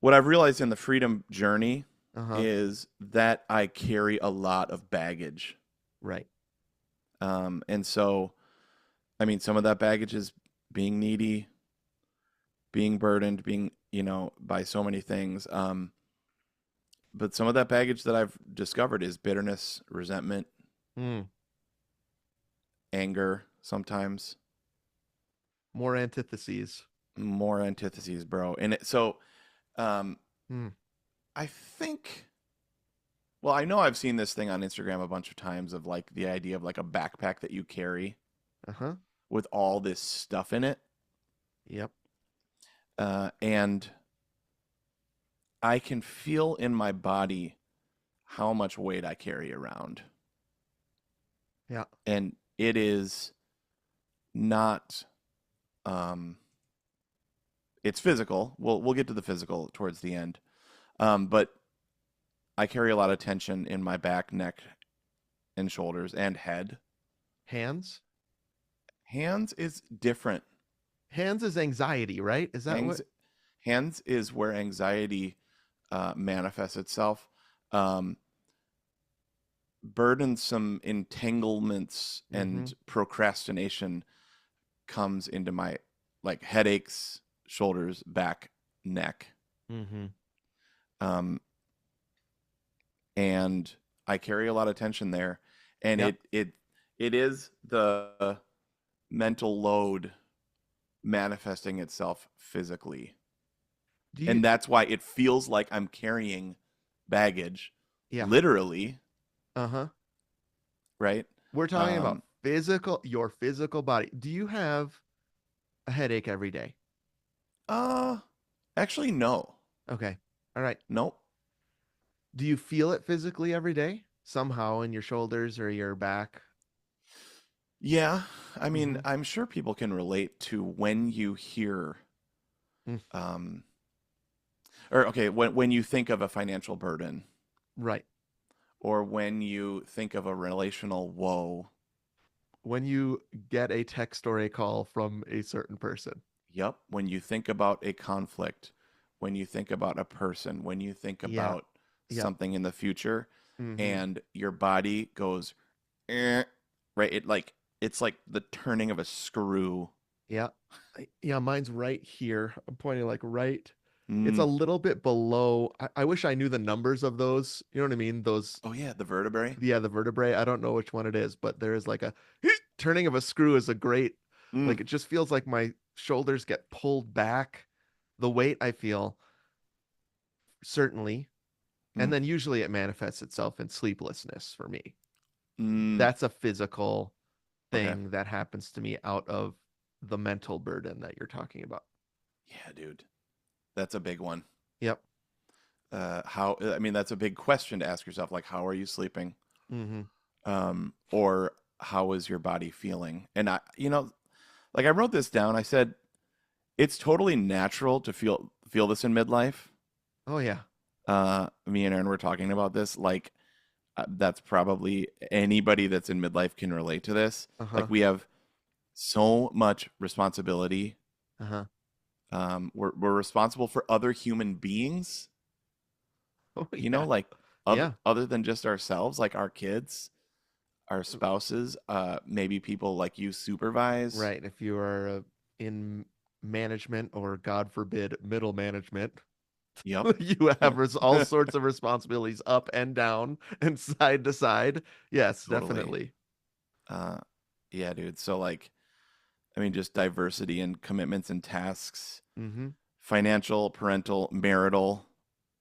what I've realized in the freedom journey Uh-huh. is that I carry a lot of baggage. Right. And so, I mean, some of that baggage is being needy, being burdened, being, by so many things. But some of that baggage that I've discovered is bitterness, resentment, Hmm. anger, sometimes More antitheses. more antitheses, bro. And so, um, Hmm. I think, well, I know I've seen this thing on Instagram a bunch of times, of like the idea of like a backpack that you carry Uh-huh. with all this stuff in it. Yep. And I can feel in my body how much weight I carry around. Yeah. And it is not, um, it's physical. We'll get to the physical towards the end. But I carry a lot of tension in my back, neck, and shoulders and head. Hands. Hands is different. Hands is anxiety, right? Is that Hangs, what? hands is where anxiety manifests itself. Um, Burdensome entanglements Mm-hmm. and procrastination comes into my, like, headaches, shoulders, back, neck. Mm-hmm. Um, and I carry a lot of tension there. And Yep. it is the mental load manifesting itself physically. Do you And that's why it feels like I'm carrying baggage, yeah. literally, Uh-huh. right? We're talking about Um, your physical body. Do you have a headache every day? uh, Actually, no. Okay. All right. Nope. Do you feel it physically every day? Somehow in your shoulders or your back? Yeah, I mean, Mm-hmm. I'm sure people can relate to when you hear, Mm. um, or okay, when you think of a financial burden, Right. or when you think of a relational woe. When you get a text or a call from a certain person. Yep. When you think about a conflict, when you think about a person, when you think Yeah. about Yep. something in the future, Mm-hmm. and your body goes, eh, right? It like it's like the turning of a screw. Yeah. Yeah, mine's right here. I'm pointing like right. It's a Mm. little bit below. I wish I knew the numbers of those. You know what I mean? Those, Oh yeah, the vertebrae. yeah, the vertebrae. I don't know which one it is, but there is like a turning of a screw is a great, Mm. like it just feels like my shoulders get pulled back. The weight I feel, certainly. And Mm. then usually it manifests itself in sleeplessness for me. Mm. That's a physical Okay. thing that happens to me out of the mental burden that you're talking about. Yeah, dude. That's a big one. Yep. How, I mean, that's a big question to ask yourself, like, how are you sleeping? Hmm. Or how is your body feeling? And like I wrote this down. I said, it's totally natural to feel this in midlife. Oh yeah. Me and Aaron were talking about this. Like, that's probably anybody that's in midlife can relate to this. Uh-huh. Like, we have so much responsibility. Uh-huh. We're responsible for other human beings, Oh yeah. like Yeah. other than just ourselves, like our kids, our spouses, maybe people like you supervise. Right. If you are in management or God forbid middle management, Yep. you have all sorts of responsibilities up and down and side to side. Yes, Totally. definitely. Uh, yeah, dude. So like, I mean, just diversity and commitments and tasks, Hmm. financial, parental, marital,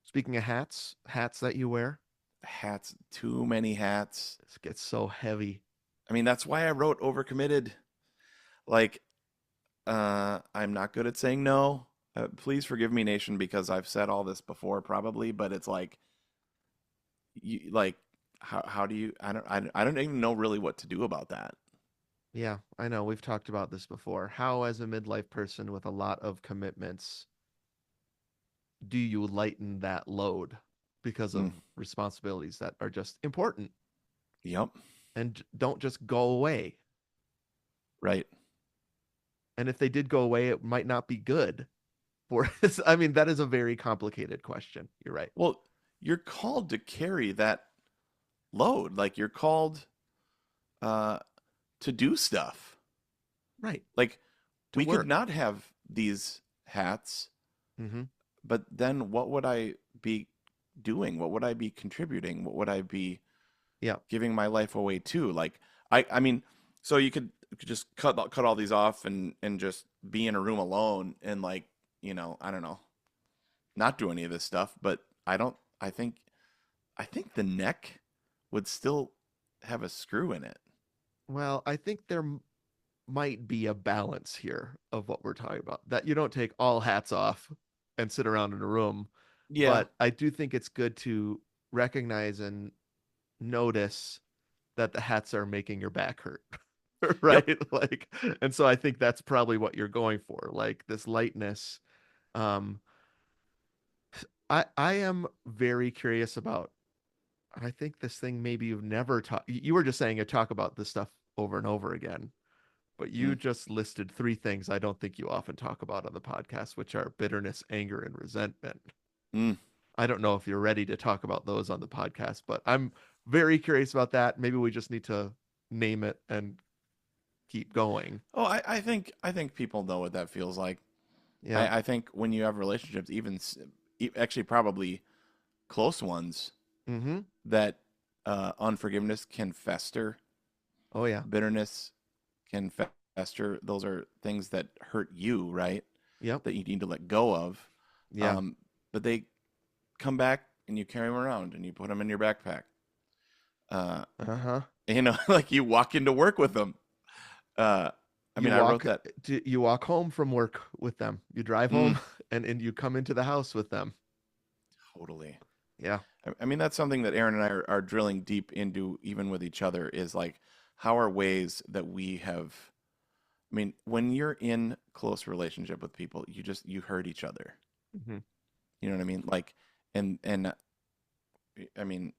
Speaking of hats, hats that you wear, hats, too many hats. this gets so heavy. I mean, that's why I wrote overcommitted. Like, I'm not good at saying no. Please forgive me, nation, because I've said all this before, probably. But it's like, like, how do you? I don't even know really what to do about that. Yeah, I know. We've talked about this before. How, as a midlife person with a lot of commitments, do you lighten that load because Mm, of responsibilities that are just important yep. and don't just go away? Right. And if they did go away, it might not be good for I mean, that is a very complicated question. You're right. Well, you're called to carry that load. Like you're called uh, to do stuff. Right. Like To we could work. not have these hats, Mm-hmm. but then what would I be doing? What would I be contributing? What would I be Yeah. giving my life away to? Like I mean, so you could just cut all these off and just be in a room alone and like I don't know, not do any of this stuff. But I don't. I think the neck would still have a screw in it. Well, I think might be a balance here of what we're talking about. That you don't take all hats off and sit around in a room, Yeah. but I do think it's good to recognize and notice that the hats are making your back hurt. Yep. Right? Like, and so I think that's probably what you're going for, like this lightness. Um, I am very curious about. I think this thing maybe you've never talked. You were just saying you talk about this stuff over and over again, but you Mm, just listed three things I don't think you often talk about on the podcast, which are bitterness, anger, and resentment. mm. I don't know if you're ready to talk about those on the podcast, but I'm very curious about that. Maybe we just need to name it and keep going. Oh, I think people know what that feels like. Yeah. I think when you have relationships, actually probably close ones, Mm-hmm. that unforgiveness can fester, Oh yeah. bitterness can fester. Those are things that hurt you, right? Yep. That you need to let go of. Yeah. But they come back and you carry them around and you put them in your backpack. Uh, Uh-huh. like you walk into work with them. Uh, I You mean, I wrote walk that you walk home from work with them. You drive mm, home and you come into the house with them. totally. Yeah. I mean, that's something that Aaron and I are drilling deep into, even with each other, is like how are ways that we have. I mean, when you're in close relationship with people, you hurt each other. Mm-hmm. You know what I mean? Like, and I mean,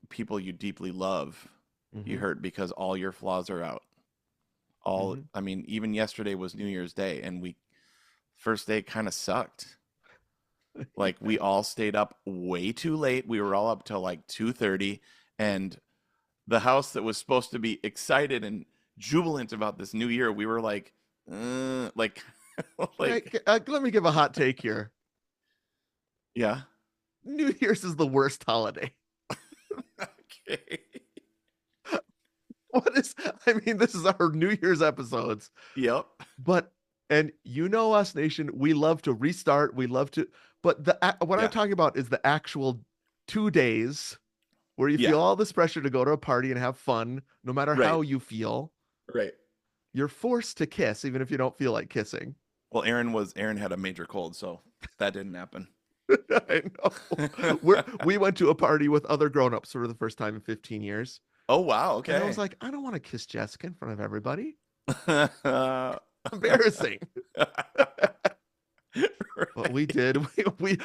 people you deeply love, you Mm-hmm. hurt because all your flaws are out. Mm-hmm. I mean, even yesterday was New Year's Day, and first day kind of sucked. Like we all stayed up way too late. We were all up till like 2:30, and the house that was supposed to be excited and jubilant about this new year. We were like, Right, like, let me give a hot take here. yeah. New Year's is the worst holiday. Okay. What is, I mean, this is our New Year's episodes, Yep. but, and you know us, nation, we love to restart. We love to, but what I'm Yeah. talking about is the actual 2 days where you Yeah. feel all this pressure to go to a party and have fun, no matter Right. how you feel. Right. You're forced to kiss, even if you don't feel like kissing. Well, Aaron had a major cold, so that didn't happen. I know. We went to a party with other grown-ups for the first time in 15 years. Oh wow, And I was okay. like, I don't want to kiss Jessica in front of everybody. Embarrassing. But we did. We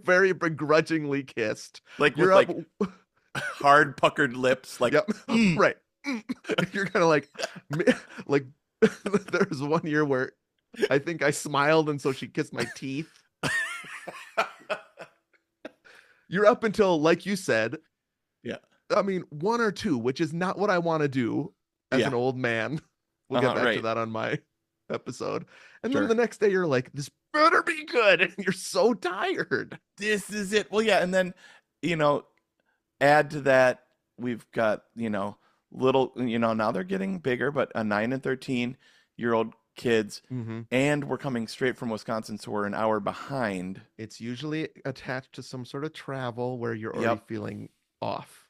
very begrudgingly kissed. Like You're with up. like hard puckered lips, like Yep. Right. You're kind of like, there's one year where I think I smiled and so she kissed my teeth. You're up until, like you said, yeah. I mean, one or two, which is not what I want to do as Yeah. an old man. We'll get back to Right. that on my episode. And then Sure. the next day, you're like, this better be good. And you're so tired. This is it. Well, yeah, and then, you know, add to that, we've got, little, now they're getting bigger, but a 9 and 13-year-old kids, Mm-hmm. and we're coming straight from Wisconsin, so we're an hour behind. It's usually attached to some sort of travel where you're already Yep. feeling off.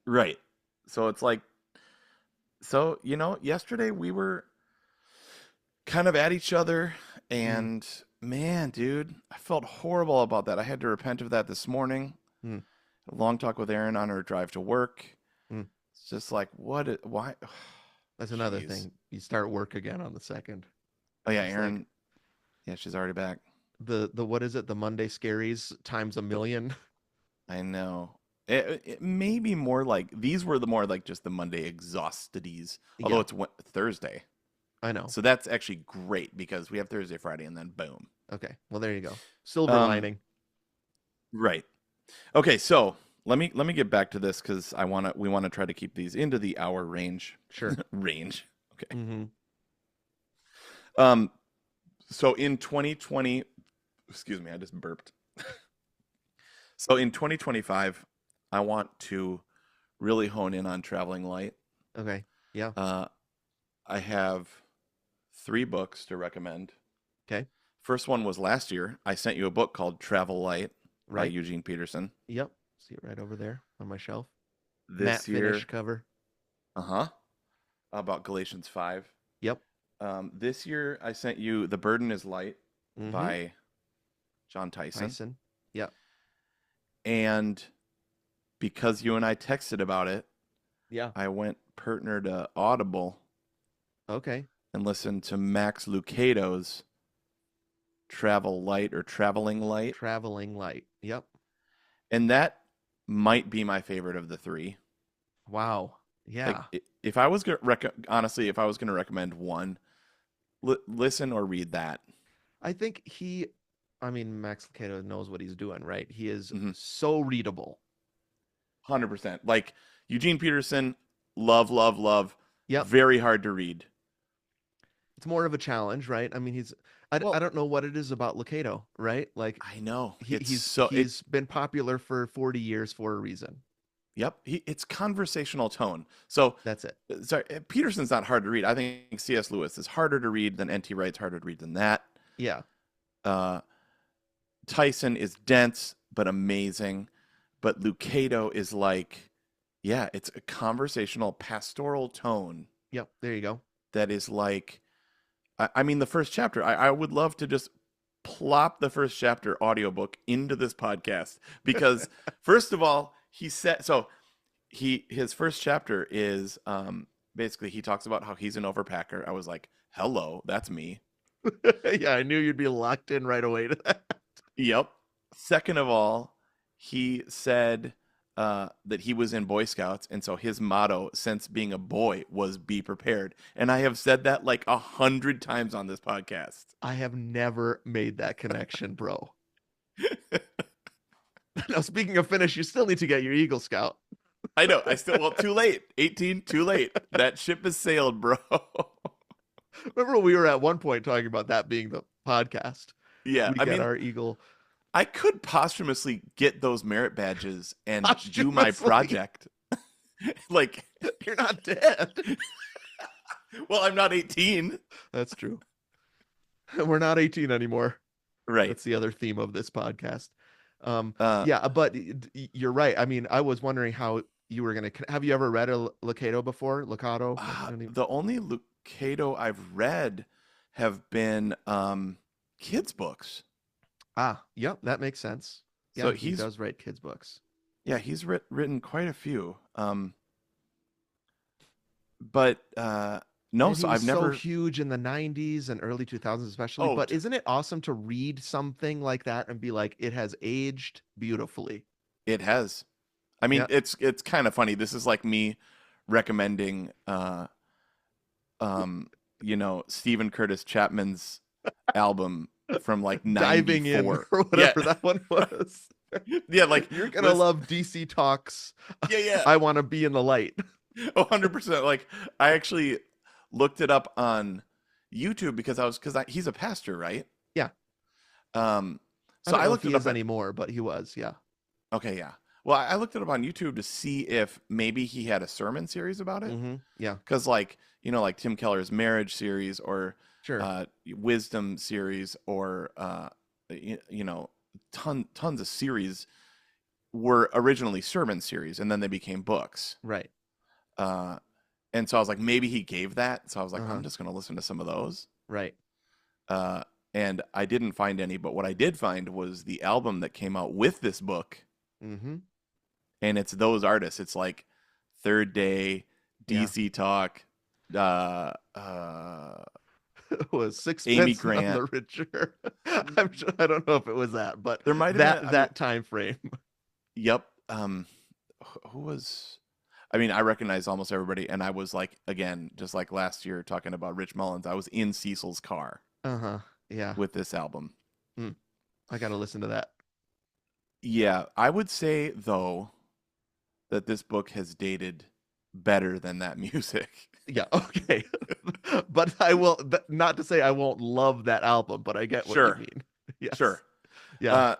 Right. So it's like, so, yesterday we were kind of at each other, Mm, and man, dude, I felt horrible about that. I had to repent of that this morning. mm, A long talk with Erin on her drive to work. mm. It's just like, why? That's another Jeez. thing. You start work again on the second. Oh yeah, It's like Erin. Yeah, she's already back. the what is it? The Monday scaries times a million. I know. It may be more like these were the more like just the Monday exhaustities. Although Yeah, it's Thursday, I know. so that's actually great because we have Thursday, Friday, and then boom. Okay. Well, there you go. Silver Um, lining. right. Okay, so let me get back to this because we wanna try to keep these into the hour range. Sure. Range. Okay. Mm-hmm. Um. So in 2020, excuse me, I just burped. So in 2025, I want to really hone in on traveling light. Okay. Yeah. Uh, I have 3 books to recommend. Okay. First one was last year. I sent you a book called Travel Light by Right. Eugene Peterson. Yep. See it right over there on my shelf. Matte This finish year, cover. uh-huh, about Galatians 5. Yep. This year, I sent you The Burden is Light Mm-hmm. by John Tyson. Tyson. Yep. And because you and I texted about it, Yeah. I went partner to Audible Okay. and listened to Max Lucado's Travel Light or Traveling Light. Traveling light. Yep. And that might be my favorite of the 3. Wow. Like Yeah. if I was gonna honestly, if I was gonna recommend one, listen or read that. I think I mean, Max Lucado knows what he's doing, right? He is Hmm. so readable. 100%. Like Eugene Peterson, love, love, love. Yep. Very hard to read. It's more of a challenge, right? I mean, I Well, don't know what it is about Lucado, right? Like I know he, it's he's so it. he's been popular for 40 years for a reason. Yep, it's conversational tone. So That's it. sorry, Peterson's not hard to read. I think C.S. Lewis is harder to read than N.T. Wright's harder to read than that. Yeah. Uh, Tyson is dense but amazing, but Lucado is like, yeah, it's a conversational pastoral tone Yep. There you go. that is like, I mean, the first chapter. I would love to just plop the first chapter audiobook into this podcast because, first of all, he said so. His first chapter is basically he talks about how he's an overpacker. I was like, hello, that's me. Yeah, I knew you'd be locked in right away to that. Yep. Second of all, he said that he was in Boy Scouts, and so his motto since being a boy was "Be prepared." And I have said that like 100 times on this podcast. I have never made that connection, bro. Now, speaking of finish, you still need to get your Eagle Scout. I know. I still, well, too late. 18, too late. That ship has sailed, bro. Remember, we were at one point talking about that being the podcast. Yeah. We I get mean, our Eagle I could posthumously get those merit badges and do my posthumously. project. Like, You're not dead. well, I'm not 18. That's true. We're not 18 anymore. Right. That's the other theme of this podcast. Uh, Yeah, but you're right. I mean, I was wondering how you were gonna. Have you ever read a Lucado before? Lucado? I don't even. the only Lucado I've read have been kids' books. Ah, yep, that makes sense. So Yeah, he he's, does write kids' books. yeah, he's written quite a few. But no, And he so was I've so never. huge in the 90s and early 2000s, especially. Oh, But isn't it awesome to read something like that and be like, it has aged beautifully? it has. I mean, Yeah. it's kind of funny. This is like me recommending Stephen Curtis Chapman's album from like Diving in 94. or Yeah. whatever that one was. Yeah, like You're gonna love DC Talks. yeah, yeah. I want to be in the light. 100%. Like I actually looked it up on YouTube because he's a pastor, right? Yeah. Um I so don't I know if looked he it up is anymore, but he was. Yeah. okay, yeah. Well, I looked it up on YouTube to see if maybe he had a sermon series about it. Yeah. Because like like Tim Keller's marriage series or Sure. wisdom series or tons of series were originally sermon series and then they became books. Right. uh and so I was like, maybe he gave that, so I was like, Uh-huh. I'm just going to listen to some of those. Right. uh and I didn't find any, but what I did find was the album that came out with this book, Mm-hmm. and it's those artists. It's like Third Day, Yeah. DC Talk, uh uh It was Amy sixpence none Grant. the richer. I'm sure, I don't know if it was that, but There might have that been. I mean, that time frame. yep. Who was? I mean, I recognize almost everybody, and I was like, again, just like last year, talking about Rich Mullins. I was in Cecil's car Uh-huh. Yeah. with this album. Hmm. I gotta listen to that. Yeah, I would say though that this book has dated better than that music. Yeah, okay. But I will not to say I won't love that album, but I get what you Sure, mean. Yes. sure. Yeah. Uh,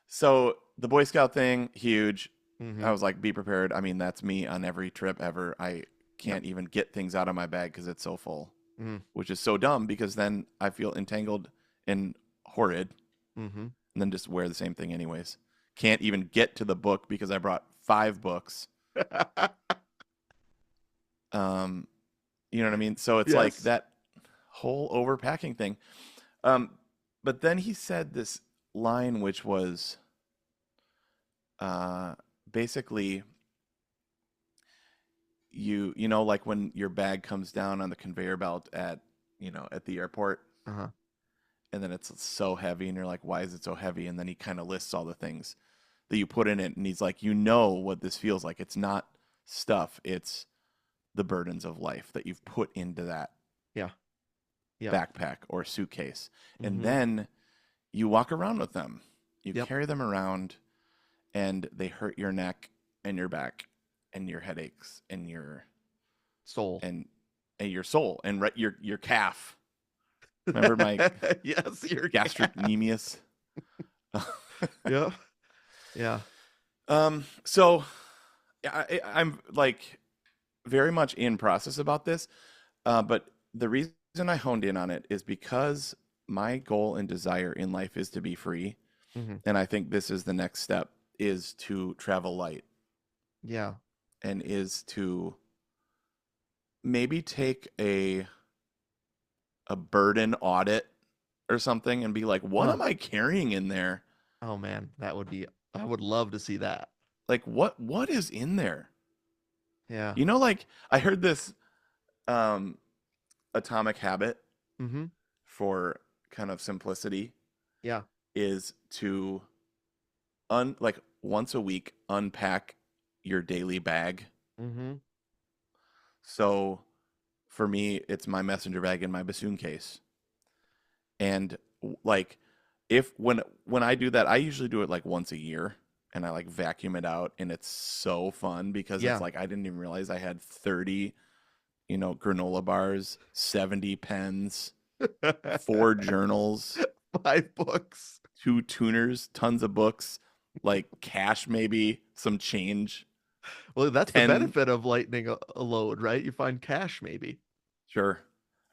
so the Boy Scout thing, huge. I Mm-hmm. was like, be prepared. I mean, that's me on every trip ever. I Yep. can't even get things out of my bag because it's so full, Mm-hmm. which is so dumb because then I feel entangled and horrid Mm-hmm. and then just wear the same thing anyways. Can't even get to the book because I brought 5 books. You know what I mean? So it's like Yes. that whole overpacking thing. Um, but then he said this line, which was basically like when your bag comes down on the conveyor belt at at the airport, Uh-huh. and then it's so heavy, and you're like, why is it so heavy? And then he kind of lists all the things that you put in it, and he's like, what this feels like. It's not stuff. It's the burdens of life that you've put into that Yeah. Yeah. backpack or suitcase. And Mm-hmm. then you walk around with them. You Yep. carry them around, and they hurt your neck and your back and your headaches and your Soul. and your soul and your calf. Remember my Yes, your gastrocnemius? Yeah. Yeah. So I'm like very much in process about this, but the reason I honed in on it is because my goal and desire in life is to be free, Mm-hmm. and I think this is the next step, is to travel light, Yeah. and is to maybe take a burden audit or something and be like, what Huh. am I carrying in there? Oh man, that would be I would love to see that. Like what is in there? Yeah. Like I heard this atomic habit Mm-hmm. for kind of simplicity Yeah. is to like once a week unpack your daily bag. Mm-hmm. So for me, it's my messenger bag and my bassoon case. And like if when I do that, I usually do it like once a year. and I like vacuum it out, and it's so fun because it's Yeah. like I didn't even realize I had 30, granola bars, 70 pens, 4 journals, 5 books. 2 tuners, tons of books, like cash maybe, some change, Well, that's the 10, benefit of lightening a load, right? You find cash maybe. sure.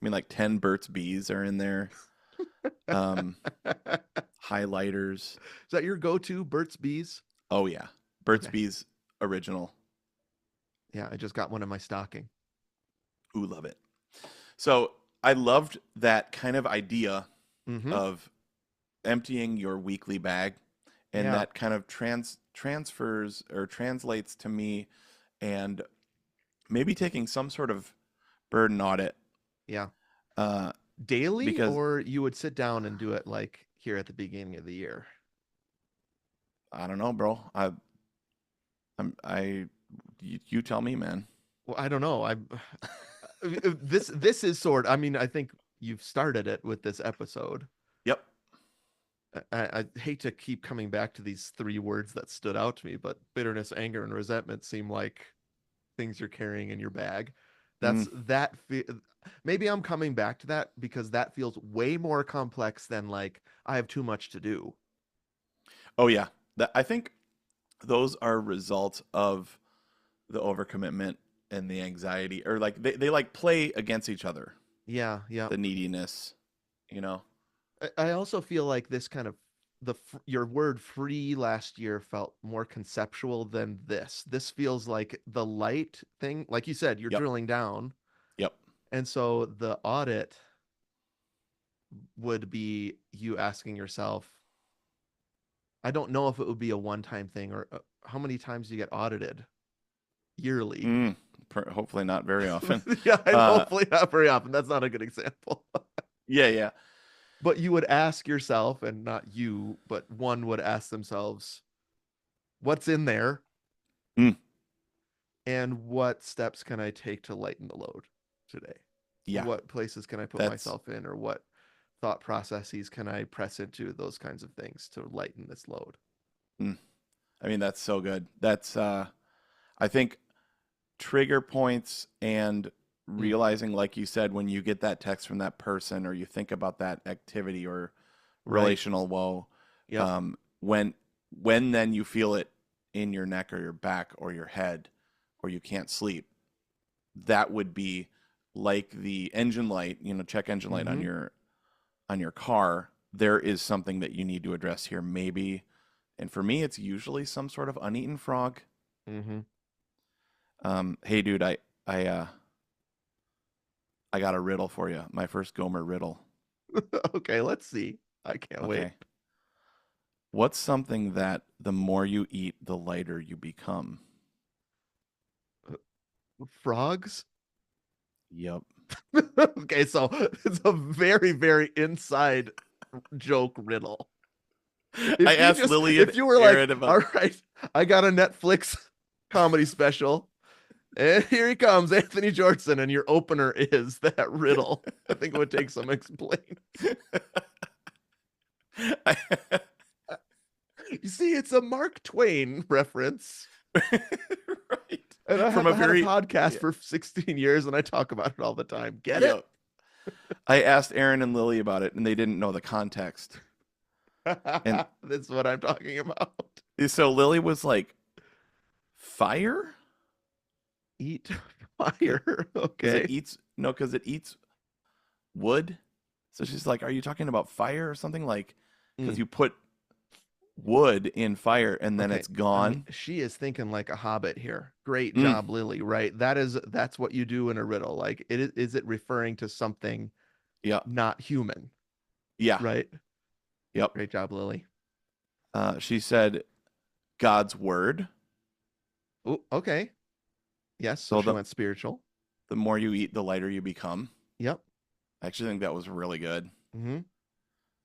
I mean, like 10 Burt's Bees are in there. Um, Is highlighters. that your go-to, Burt's Bees? Oh yeah. Burt's Okay. Bees original. Yeah, I just got one in my stocking. Ooh, love it. So I loved that kind of idea Mm-hmm. of emptying your weekly bag, and Yeah. that kind of transfers or translates to me, and maybe taking some sort of burden audit, Yeah. uh, Daily, because or you would sit down and do it like here at the beginning of the year? I don't know, bro. You tell me, man. Well, I don't know. I'm this is I mean, I think you've started it with this episode. Yep. I hate to keep coming back to these 3 words that stood out to me, but bitterness, anger, and resentment seem like things you're carrying in your bag. Mm. Maybe I'm coming back to that because that feels way more complex than like I have too much to do. Oh yeah. I think those are results of the overcommitment and the anxiety, or like they like play against each other. Yeah, yeah. The neediness, you know. I also feel like this kind of your word free last year felt more conceptual than this. This feels like the light thing. Like you said, you're Yep. drilling down. Yep. And so the audit would be you asking yourself, I don't know if it would be a one-time thing or how many times do you get audited yearly? Mm. Hopefully not very often. Yeah, and Uh, hopefully not very often. That's not a good example. yeah, yeah. But you would ask yourself, and not you, but one would ask themselves, what's in there? Mm. And what steps can I take to lighten the load today? Yeah. What places can I put That's myself in, or what thought processes can I press into, those kinds of things to lighten this load? mm. I mean, that's so good. That's I think trigger points and Mm, realizing, like you said, when you get that text from that person, or you think about that activity or right. relational woe, Yep. um, when then you feel it in your neck or your back or your head, or you can't sleep, that would be like the engine light, check engine light Mm-hmm. on your car. There is something that you need to address here, maybe. And for me, it's usually some sort of uneaten frog. Mm-hmm. Hey, dude, I uh, I got a riddle for you. My first Gomer riddle. Okay, let's see. I can't wait. Okay. What's something that the more you eat, the lighter you become? Frogs? Yep. Okay, so it's a very, very inside joke riddle. I asked Lily and If you were like, Aaron about. all right, I got a Netflix comedy special, and here he comes, Anthony Jordan, and your opener is that riddle, I think it would take some explaining. I, You see, it's a Mark Twain reference. right. And I From have a had a very. podcast Yeah, for 16 years and I talk about it all the time. Get it? yep. I asked Aaron and Lily about it, and they didn't know the context. And That's what I'm talking about. so Lily was like, "Fire? Eat Because fire. it Okay. eats no, because it eats wood." So she's like, "Are you talking about fire or something like?" Because Mm, you put wood in fire and then okay. it's I mean, gone. she is thinking like a hobbit here. Great Mm, job, Lily, right? That's what you do in a riddle. Like is it referring to something yeah, not human, yeah, right? yep. Great job, Lily. She said God's word. Oh, okay. Yes, so So she went spiritual. the more you eat, the lighter you become. Yep. I actually think that was really good. Hmm.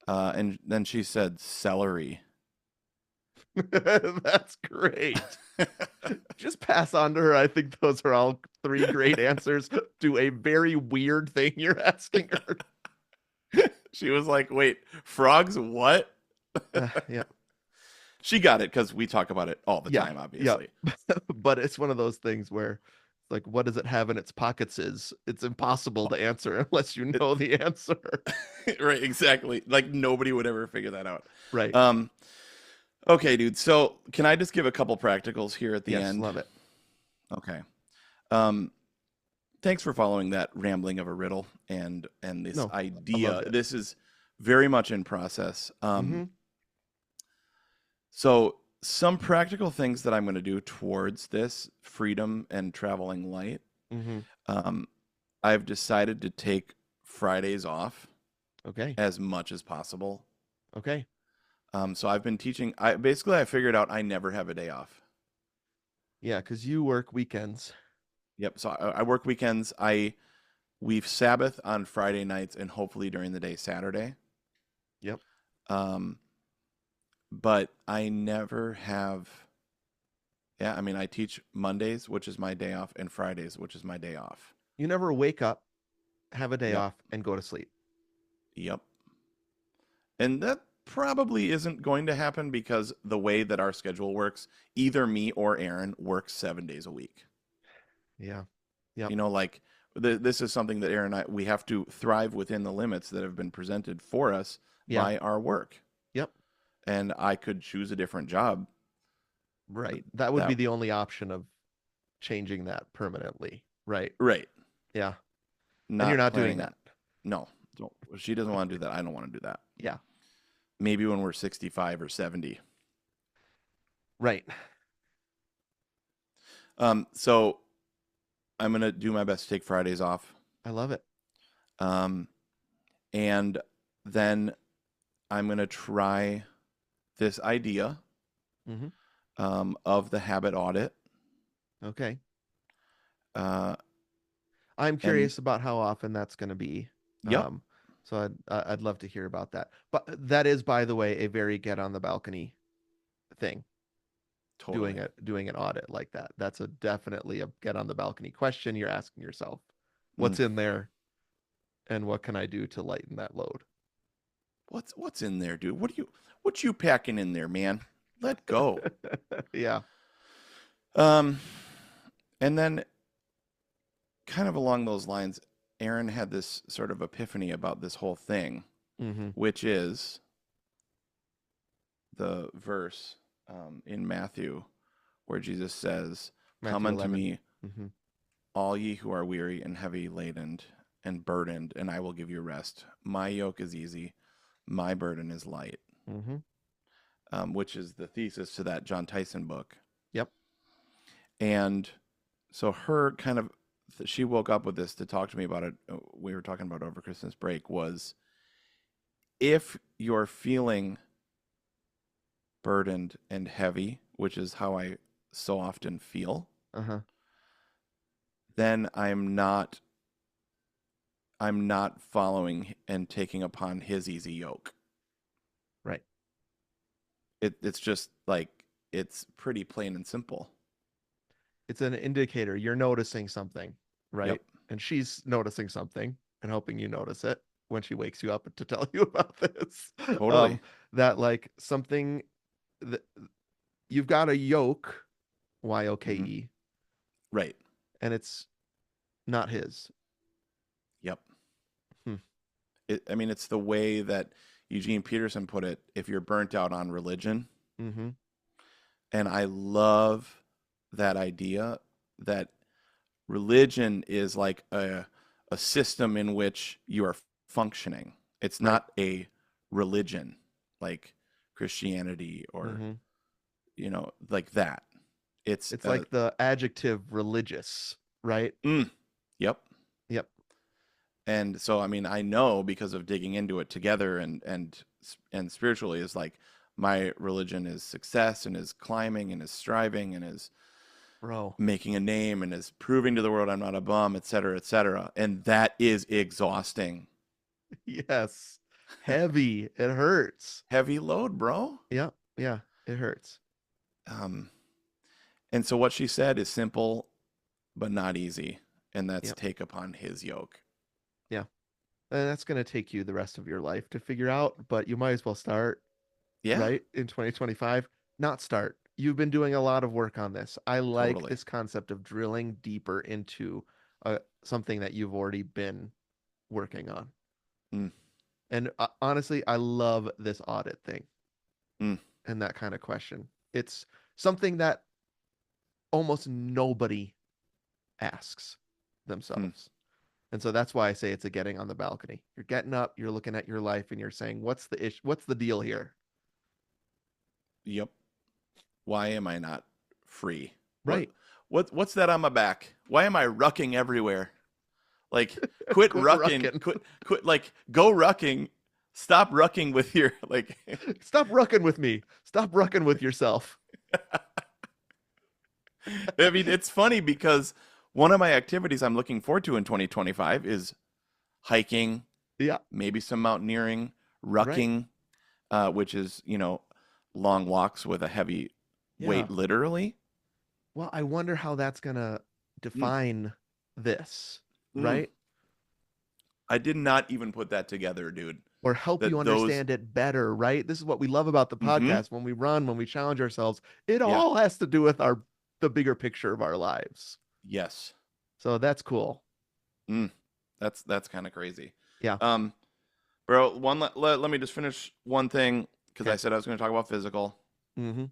And then she said celery. That's great. Just pass on to her. I think those are all 3 great answers to a very weird thing you're asking her. She was like, "Wait, frogs? What?" Yeah. She got it because we talk about it all the Yeah, time, yeah. obviously. But it's one of those things where it's like, what does it have in its pockets is it's impossible to answer unless you It, know the answer. right, exactly. Like nobody would ever figure that out. Right. Um, okay, dude. So can I just give a couple practicals here at the Yes, end? love it. Okay. Um, thanks for following that rambling of a riddle and this No, I idea. loved it. This is very much in process. Mm-hmm. So some practical things that I'm going to do towards this freedom and traveling light. Mm-hmm. Um, I've decided to take Fridays off Okay. as much as possible. Okay. So I've been teaching. I figured out I never have a day off. Yeah, because you work weekends. Yep. So I work weekends. We've Sabbath on Friday nights and hopefully during the day Saturday. Yep. Um, but I never have. Yeah, I mean, I teach Mondays, which is my day off, and Fridays, which is my day off. You never wake up, have a day Yep. off, and go to sleep. Yep. And that probably isn't going to happen because the way that our schedule works, either me or Aaron works 7 days a week. Yeah. Yep. You know, like this is something that Aaron and I, we have to thrive within the limits that have been presented for us Yeah. by our work. Yep. And I could choose a different job. Right. That would be That the only option of changing that permanently. Right. right. Yeah. And you're Not not doing planning on. that. No, don't. She doesn't want to do that. I don't want to do that. Yeah. Maybe when we're 65 or 70. Right. So I'm gonna do my best to take Fridays off. I love it. Um, and then I'm gonna try this idea Mm-hmm. of the habit audit. Okay. Uh, I'm and curious about how often that's going to be. yep, Um, so I'd love to hear about that. But that is, by the way, a very get on the balcony thing. totally. Doing an audit like that. That's a definitely a get on the balcony question. You're asking yourself, Mm. what's in there, and what can I do to lighten that load? What's in there, dude? What you packing in there, man? Let go. Yeah. Um, and then kind of along those lines, Aaron had this sort of epiphany about this whole thing, Mm-hmm. which is the verse in Matthew where Jesus says, "Come Matthew unto 11. me, Mm-hmm. all ye who are weary and heavy laden and burdened, and I will give you rest. My yoke is easy, my burden is light," Mm-hmm. which is the thesis to that John Tyson book. Yep. And so her kind of, she woke up with this to talk to me about it. We were talking about it over Christmas break was if you're feeling burdened and heavy, which is how I so often feel, Uh-huh. then I'm not following and taking upon his easy yoke. Right. It's just like it's pretty plain and simple. It's an indicator. You're noticing something, Yep, right? And she's noticing something and hoping you notice it when she wakes you up to tell you about this. totally. That like something that you've got a yoke, Hmm. Y-O-K-E, Right. and it's not his. Yep. Hmm. I mean, it's the way that Eugene Peterson put it. If you're burnt out on religion, Mm-hmm. and I love that idea that religion is like a system in which you are functioning. It's Right. not a religion like Christianity or Mm-hmm. like that. It's It's like the adjective religious, right? yep. Yep. And so I mean I know because of digging into it together and spiritually is like my religion is success and is climbing and is striving and is Bro. making a name and is proving to the world I'm not a bum, et cetera, et cetera. And that is exhausting. Yes. Heavy. It hurts. Heavy load, bro. Yeah. Yeah. It hurts. Um, and so what she said is simple, but not easy. And that's Yep. take upon his yoke. Yeah. And that's going to take you the rest of your life to figure out, but you might as well start Yeah. right in 2025. not start. You've been doing a lot of work on this. I like Totally. this concept of drilling deeper into something that you've already been working on. Mm, And honestly, I love this audit thing mm, and that kind of question. It's something that almost nobody asks mm. themselves. And so that's why I say it's a getting on the balcony. You're getting up, you're looking at your life, and you're saying, "What's the issue? What's the deal here?" Yep. Why am I not free? What Right. what's that on my back? Why am I rucking everywhere? Like quit Quit rucking, rucking. quit like go rucking. Stop rucking with your like Stop rucking with me. Stop rucking with yourself. I mean, it's funny because one of my activities I'm looking forward to in 2025 is hiking, Yeah. maybe some mountaineering, Right. rucking, which is, long walks with a heavy Yeah. weight, literally. Well, I wonder how that's gonna Mm, define this, mm. right? I did not even put that together, dude. Or help you That those, understand it better, right? This is what we love about the mm-hmm, podcast. When we run, when we challenge ourselves, it yeah, all has to do with our the bigger picture of our lives. yes. So that's cool. Mm, that's kind of crazy. Yeah. Um, bro, let me just finish one thing because I Okay. said I was going to talk about physical. Hmm.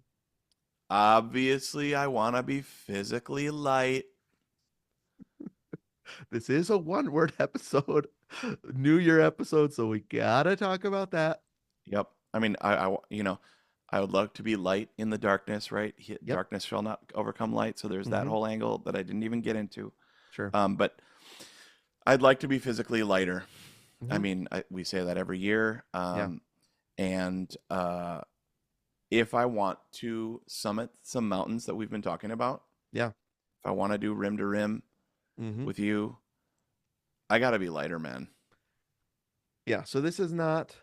Obviously, I want to be physically light. This is a one word episode, New Year episode, so we gotta talk about that. Yep. I mean, I would love to be light in the darkness, right? Yep. Darkness shall not overcome light. So there's that Hmm. whole angle that I didn't even get into. Sure. But I'd like to be physically lighter. I Hmm. mean, we say that every year. Yeah. And if I want to summit some mountains that we've been talking about, Yeah. if I want to do rim to rim Hmm. with you, I got to be lighter, man. Yeah. So this is not,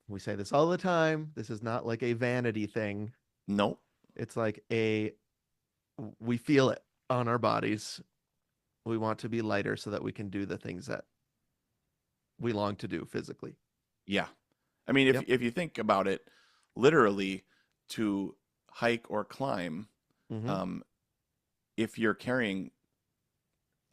we say this all the time. This is not like a vanity thing. Nope. It's like we feel it on our bodies. We want to be lighter so that we can do the things that we long to do physically. Yeah. I mean, if Yep. if you think about it, literally to hike or climb, Hmm. um, if you're carrying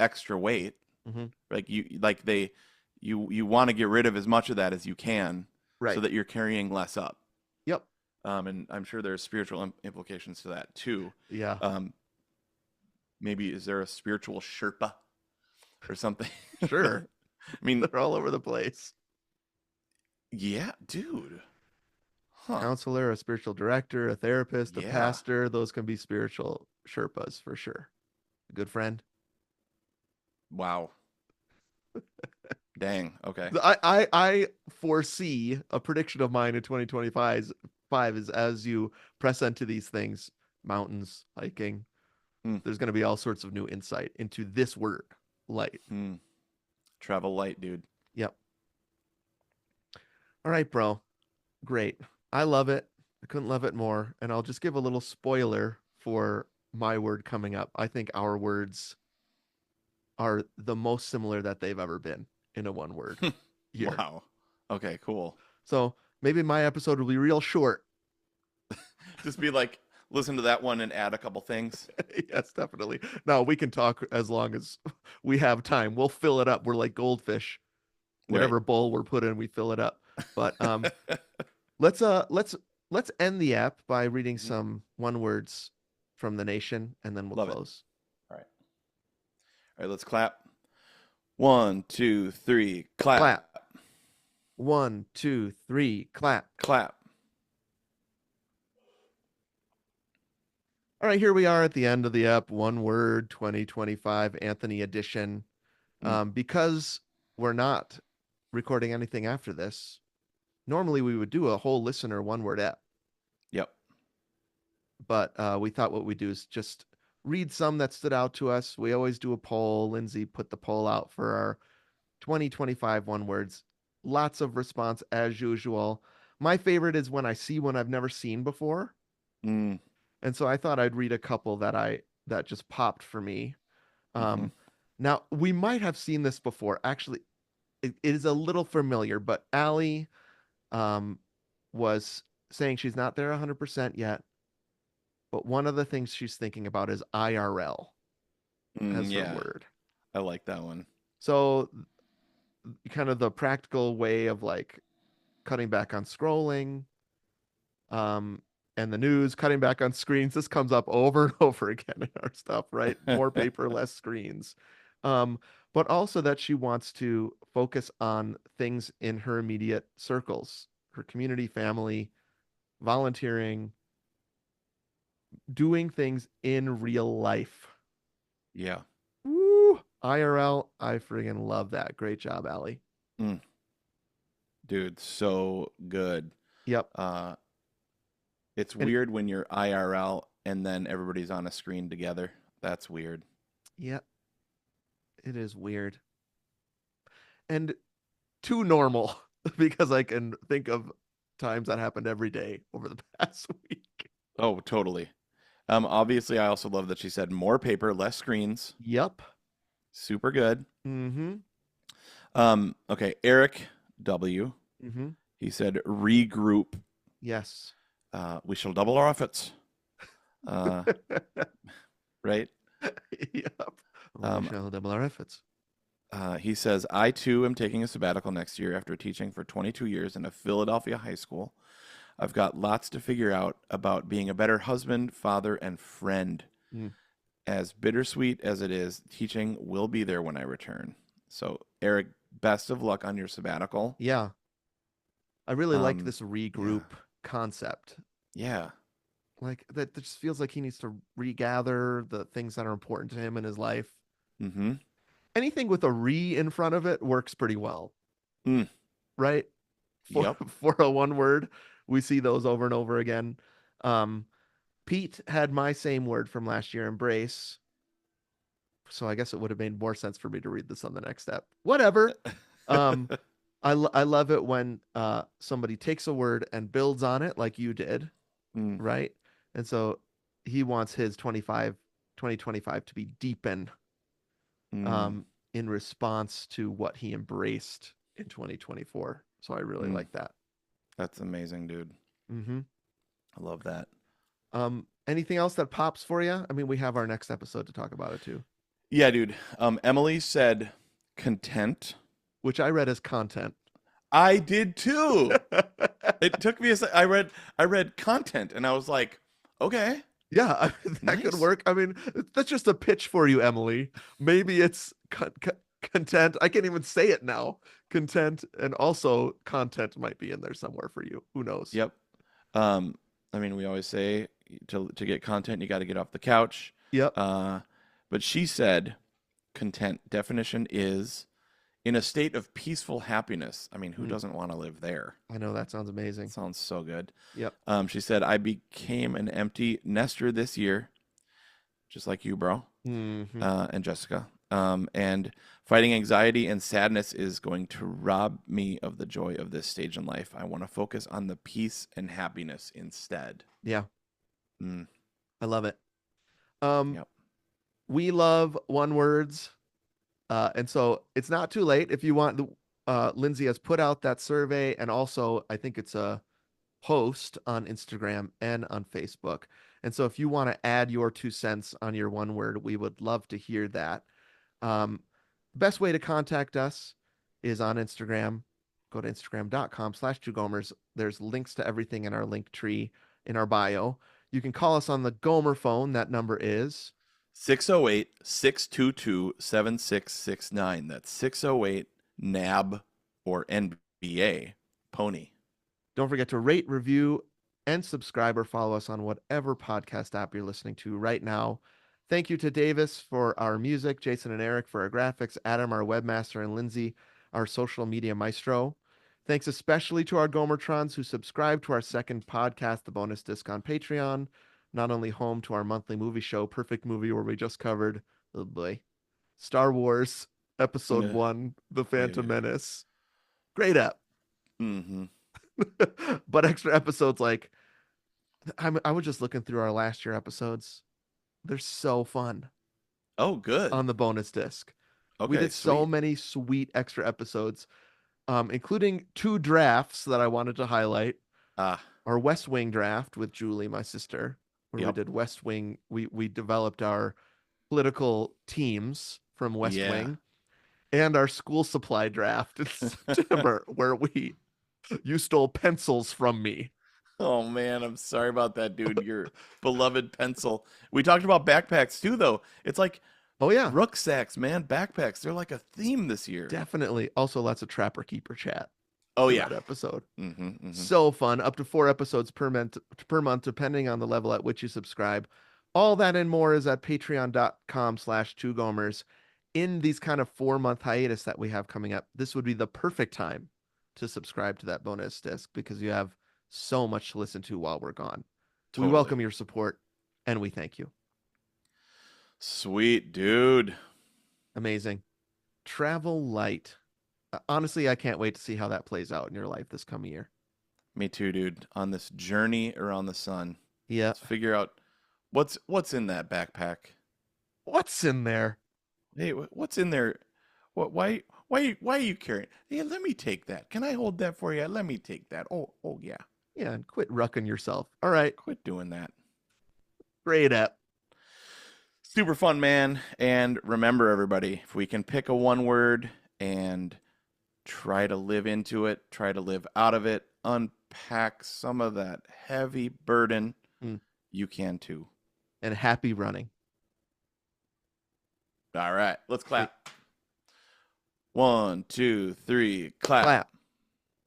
extra weight, Hmm. like you want to get rid of as much of that as you can, so Right. that you're carrying less up. Yep. And I'm sure there's spiritual implications to that too. Yeah. Um, maybe is there a spiritual Sherpa or something? Sure. I mean, They're all over the place. yeah, dude. Huh. Counselor, a spiritual director, a therapist, a Yeah. pastor, those can be spiritual Sherpas for sure. A good friend. Wow. Dang. Okay. I foresee a prediction of mine in 2025 five is as you press into these things, mountains, hiking, Hmm. there's going to be all sorts of new insight into this word, light. Hmm. Travel light, dude. Yep. All right, bro. Great. I love it. I couldn't love it more. And I'll just give a little spoiler for my word coming up. I think our words are the most similar that they've ever been in a one word year. Wow. Okay, cool. So maybe my episode will be real short. Just be like, listen to that one and add a couple things. Yes, definitely. No, we can talk as long as we have time. We'll fill it up. We're like goldfish. Right. Whatever bowl we're put in, we fill it up. But let's let's end the app by reading Mhm. some one words from the nation and then we'll Love it. close. All right. All right, let's clap. One, two, three, clap. Clap. One, two, three, clap. Clap. All right, here we are at the end of the app. One word, 2025 Anthony edition. Mm. Because we're not recording anything after this, normally we would do a whole listener one word app, Yep. but we thought what we'd do is just read some that stood out to us. We always do a poll. Lindsay put the poll out for our 2025 one words. Lots of response as usual. My favorite is when I see one I've never seen before. Mm. And so I thought I'd read a couple that just popped for me. Mm-hmm. Um, Now we might have seen this before. Actually, it is a little familiar, but Allie um, was saying she's not there 100% yet. but one of the things she's thinking about is IRL as her Yeah, word. I like that one. So kind of the practical way of like cutting back on scrolling, um, and the news, cutting back on screens. This comes up over and over again in our stuff, right? More paper, less screens. Um, but also that she wants to focus on things in her immediate circles, her community, family, volunteering, doing things in real life. Yeah. Woo! IRL, I friggin' love that. Great job, Allie. Mm, dude, so good. Yep. Uh, it's And weird when you're IRL and then everybody's on a screen together. That's weird. yep, it is weird. And too normal because I can think of times that happened every day over the past week. Oh, totally. Obviously, I also love that she said more paper, less screens. Yep. Super good. Mm-hmm. Okay, Eric W. Mm-hmm. He said regroup. Yes. We shall double our efforts. Uh, right? Yep. We Um, shall double our efforts. he says, I too am taking a sabbatical next year after teaching for 22 years in a Philadelphia high school. I've got lots to figure out about being a better husband, father, and friend. Mm. As bittersweet as it is, teaching will be there when I return. So, Eric, best of luck on your sabbatical. Yeah. I really like Um, this yeah, regroup concept. yeah, Like that just feels like he needs to regather the things that are important to him in his life. mm-hmm, Anything with a re in front of it works pretty well, mm, right? For yep, for a one word, we see those over and over again. Um, Pete had my same word from last year, embrace. So I guess it would have made more sense for me to read this on the next step. Whatever. Um, I love it when somebody takes a word and builds on it like you did, mm, right? And so he wants his 2025 to be deepen mm, um, in response to what he embraced in 2024. So I really mm. like that. That's amazing, dude. Hmm. I love that. Anything else that pops for you? I mean, we have our next episode to talk about it too, Yeah, dude. Emily said content. which I read as content. I did too. It took me a sec. I read content and I was like, okay, Yeah, that could nice. work. I mean, that's just a pitch for you, Emily. Maybe it's content. I can't even say it now. Content and also content might be in there somewhere for you. Who knows? Yep. Um, I mean, we always say to get content, you got to get off the couch. Yep. Uh, but she said content definition is in a state of peaceful happiness. I mean, who Mm, doesn't want to live there? I know that sounds amazing. Sounds so good. Yep. She said, I became an empty nester this year, just like you, bro, Hmm. and Jessica. And fighting anxiety and sadness is going to rob me of the joy of this stage in life. I want to focus on the peace and happiness instead. Yeah, Mm, I love it. Um, yep. we love one words. And so it's not too late if you want. Lindsay has put out that survey, and also I think it's a post on Instagram and on Facebook. And so if you want to add your 2 cents on your one word, we would love to hear that. Best way to contact us is on Instagram. Go to instagram.com/2gomers. There's links to everything in our link tree in our bio. You can call us on the Gomer phone. That number is 608-622-7669. That's 608 NAB or NBA Pony. Don't forget to rate, review, and subscribe or follow us on whatever podcast app you're listening to right now. Thank you to Davis for our music, Jason and Eric for our graphics, Adam, our webmaster, and Lindsay, our social media maestro. Thanks especially to our Gomertrons who subscribe to our second podcast, The Bonus Disc on Patreon, not only home to our monthly movie show, Perfect Movie, where we just covered, oh boy, Star Wars Episode Yeah. 1, The Phantom Yeah. Menace. Great app. Mm-hmm. But extra episodes like I was just looking through our last year episodes. They're so fun Oh, good. on the bonus disc. We Okay, did so sweet. many sweet extra episodes, including two drafts that I wanted to highlight. Ah, Our West Wing draft with Julie, my sister. where we Yep. did West Wing. We developed our political teams from West Yeah. Wing and our school supply draft in September, where you stole pencils from me. Oh man, I'm sorry about that, dude. Your beloved pencil. We talked about backpacks too, though. It's like Oh yeah, rucksacks, man. Backpacks. They're like a theme this year. definitely. Also, lots of Trapper Keeper chat Oh for yeah. that episode. Mm-hmm. Mm-hmm. So fun. Up to 4 episodes per month, depending on the level at which you subscribe. All that and more is at patreon.com/2gomers. In these kind of 4 month hiatus that we have coming up, this would be the perfect time to subscribe to that bonus disc because you have so much to listen to while we're gone. We Totally. welcome your support and we thank you. Sweet, dude. Amazing. Travel light. Honestly, I can't wait to see how that plays out in your life this coming year. Me too, dude. On this journey around the sun. Yeah. Let's figure out what's in that backpack. What's in there? Hey, what's in there? Why are you carrying? Hey, let me take that. Can I hold that for you? Let me take that. Oh yeah. Yeah, and quit rucking yourself. All right. Quit doing that. Great app. Super fun, man. And remember, everybody, if we can pick a one word and try to live into it, try to live out of it, unpack some of that heavy burden, Mm. you can too. And happy running. All right, let's clap. 1, 2, 3, clap. Clap.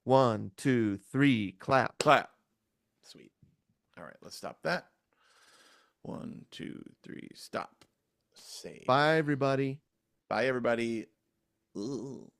1, 2, 3, clap. Clap. Sweet. All right, let's stop that. 1, 2, 3, stop. Save. Bye, everybody. Bye, everybody. Ooh.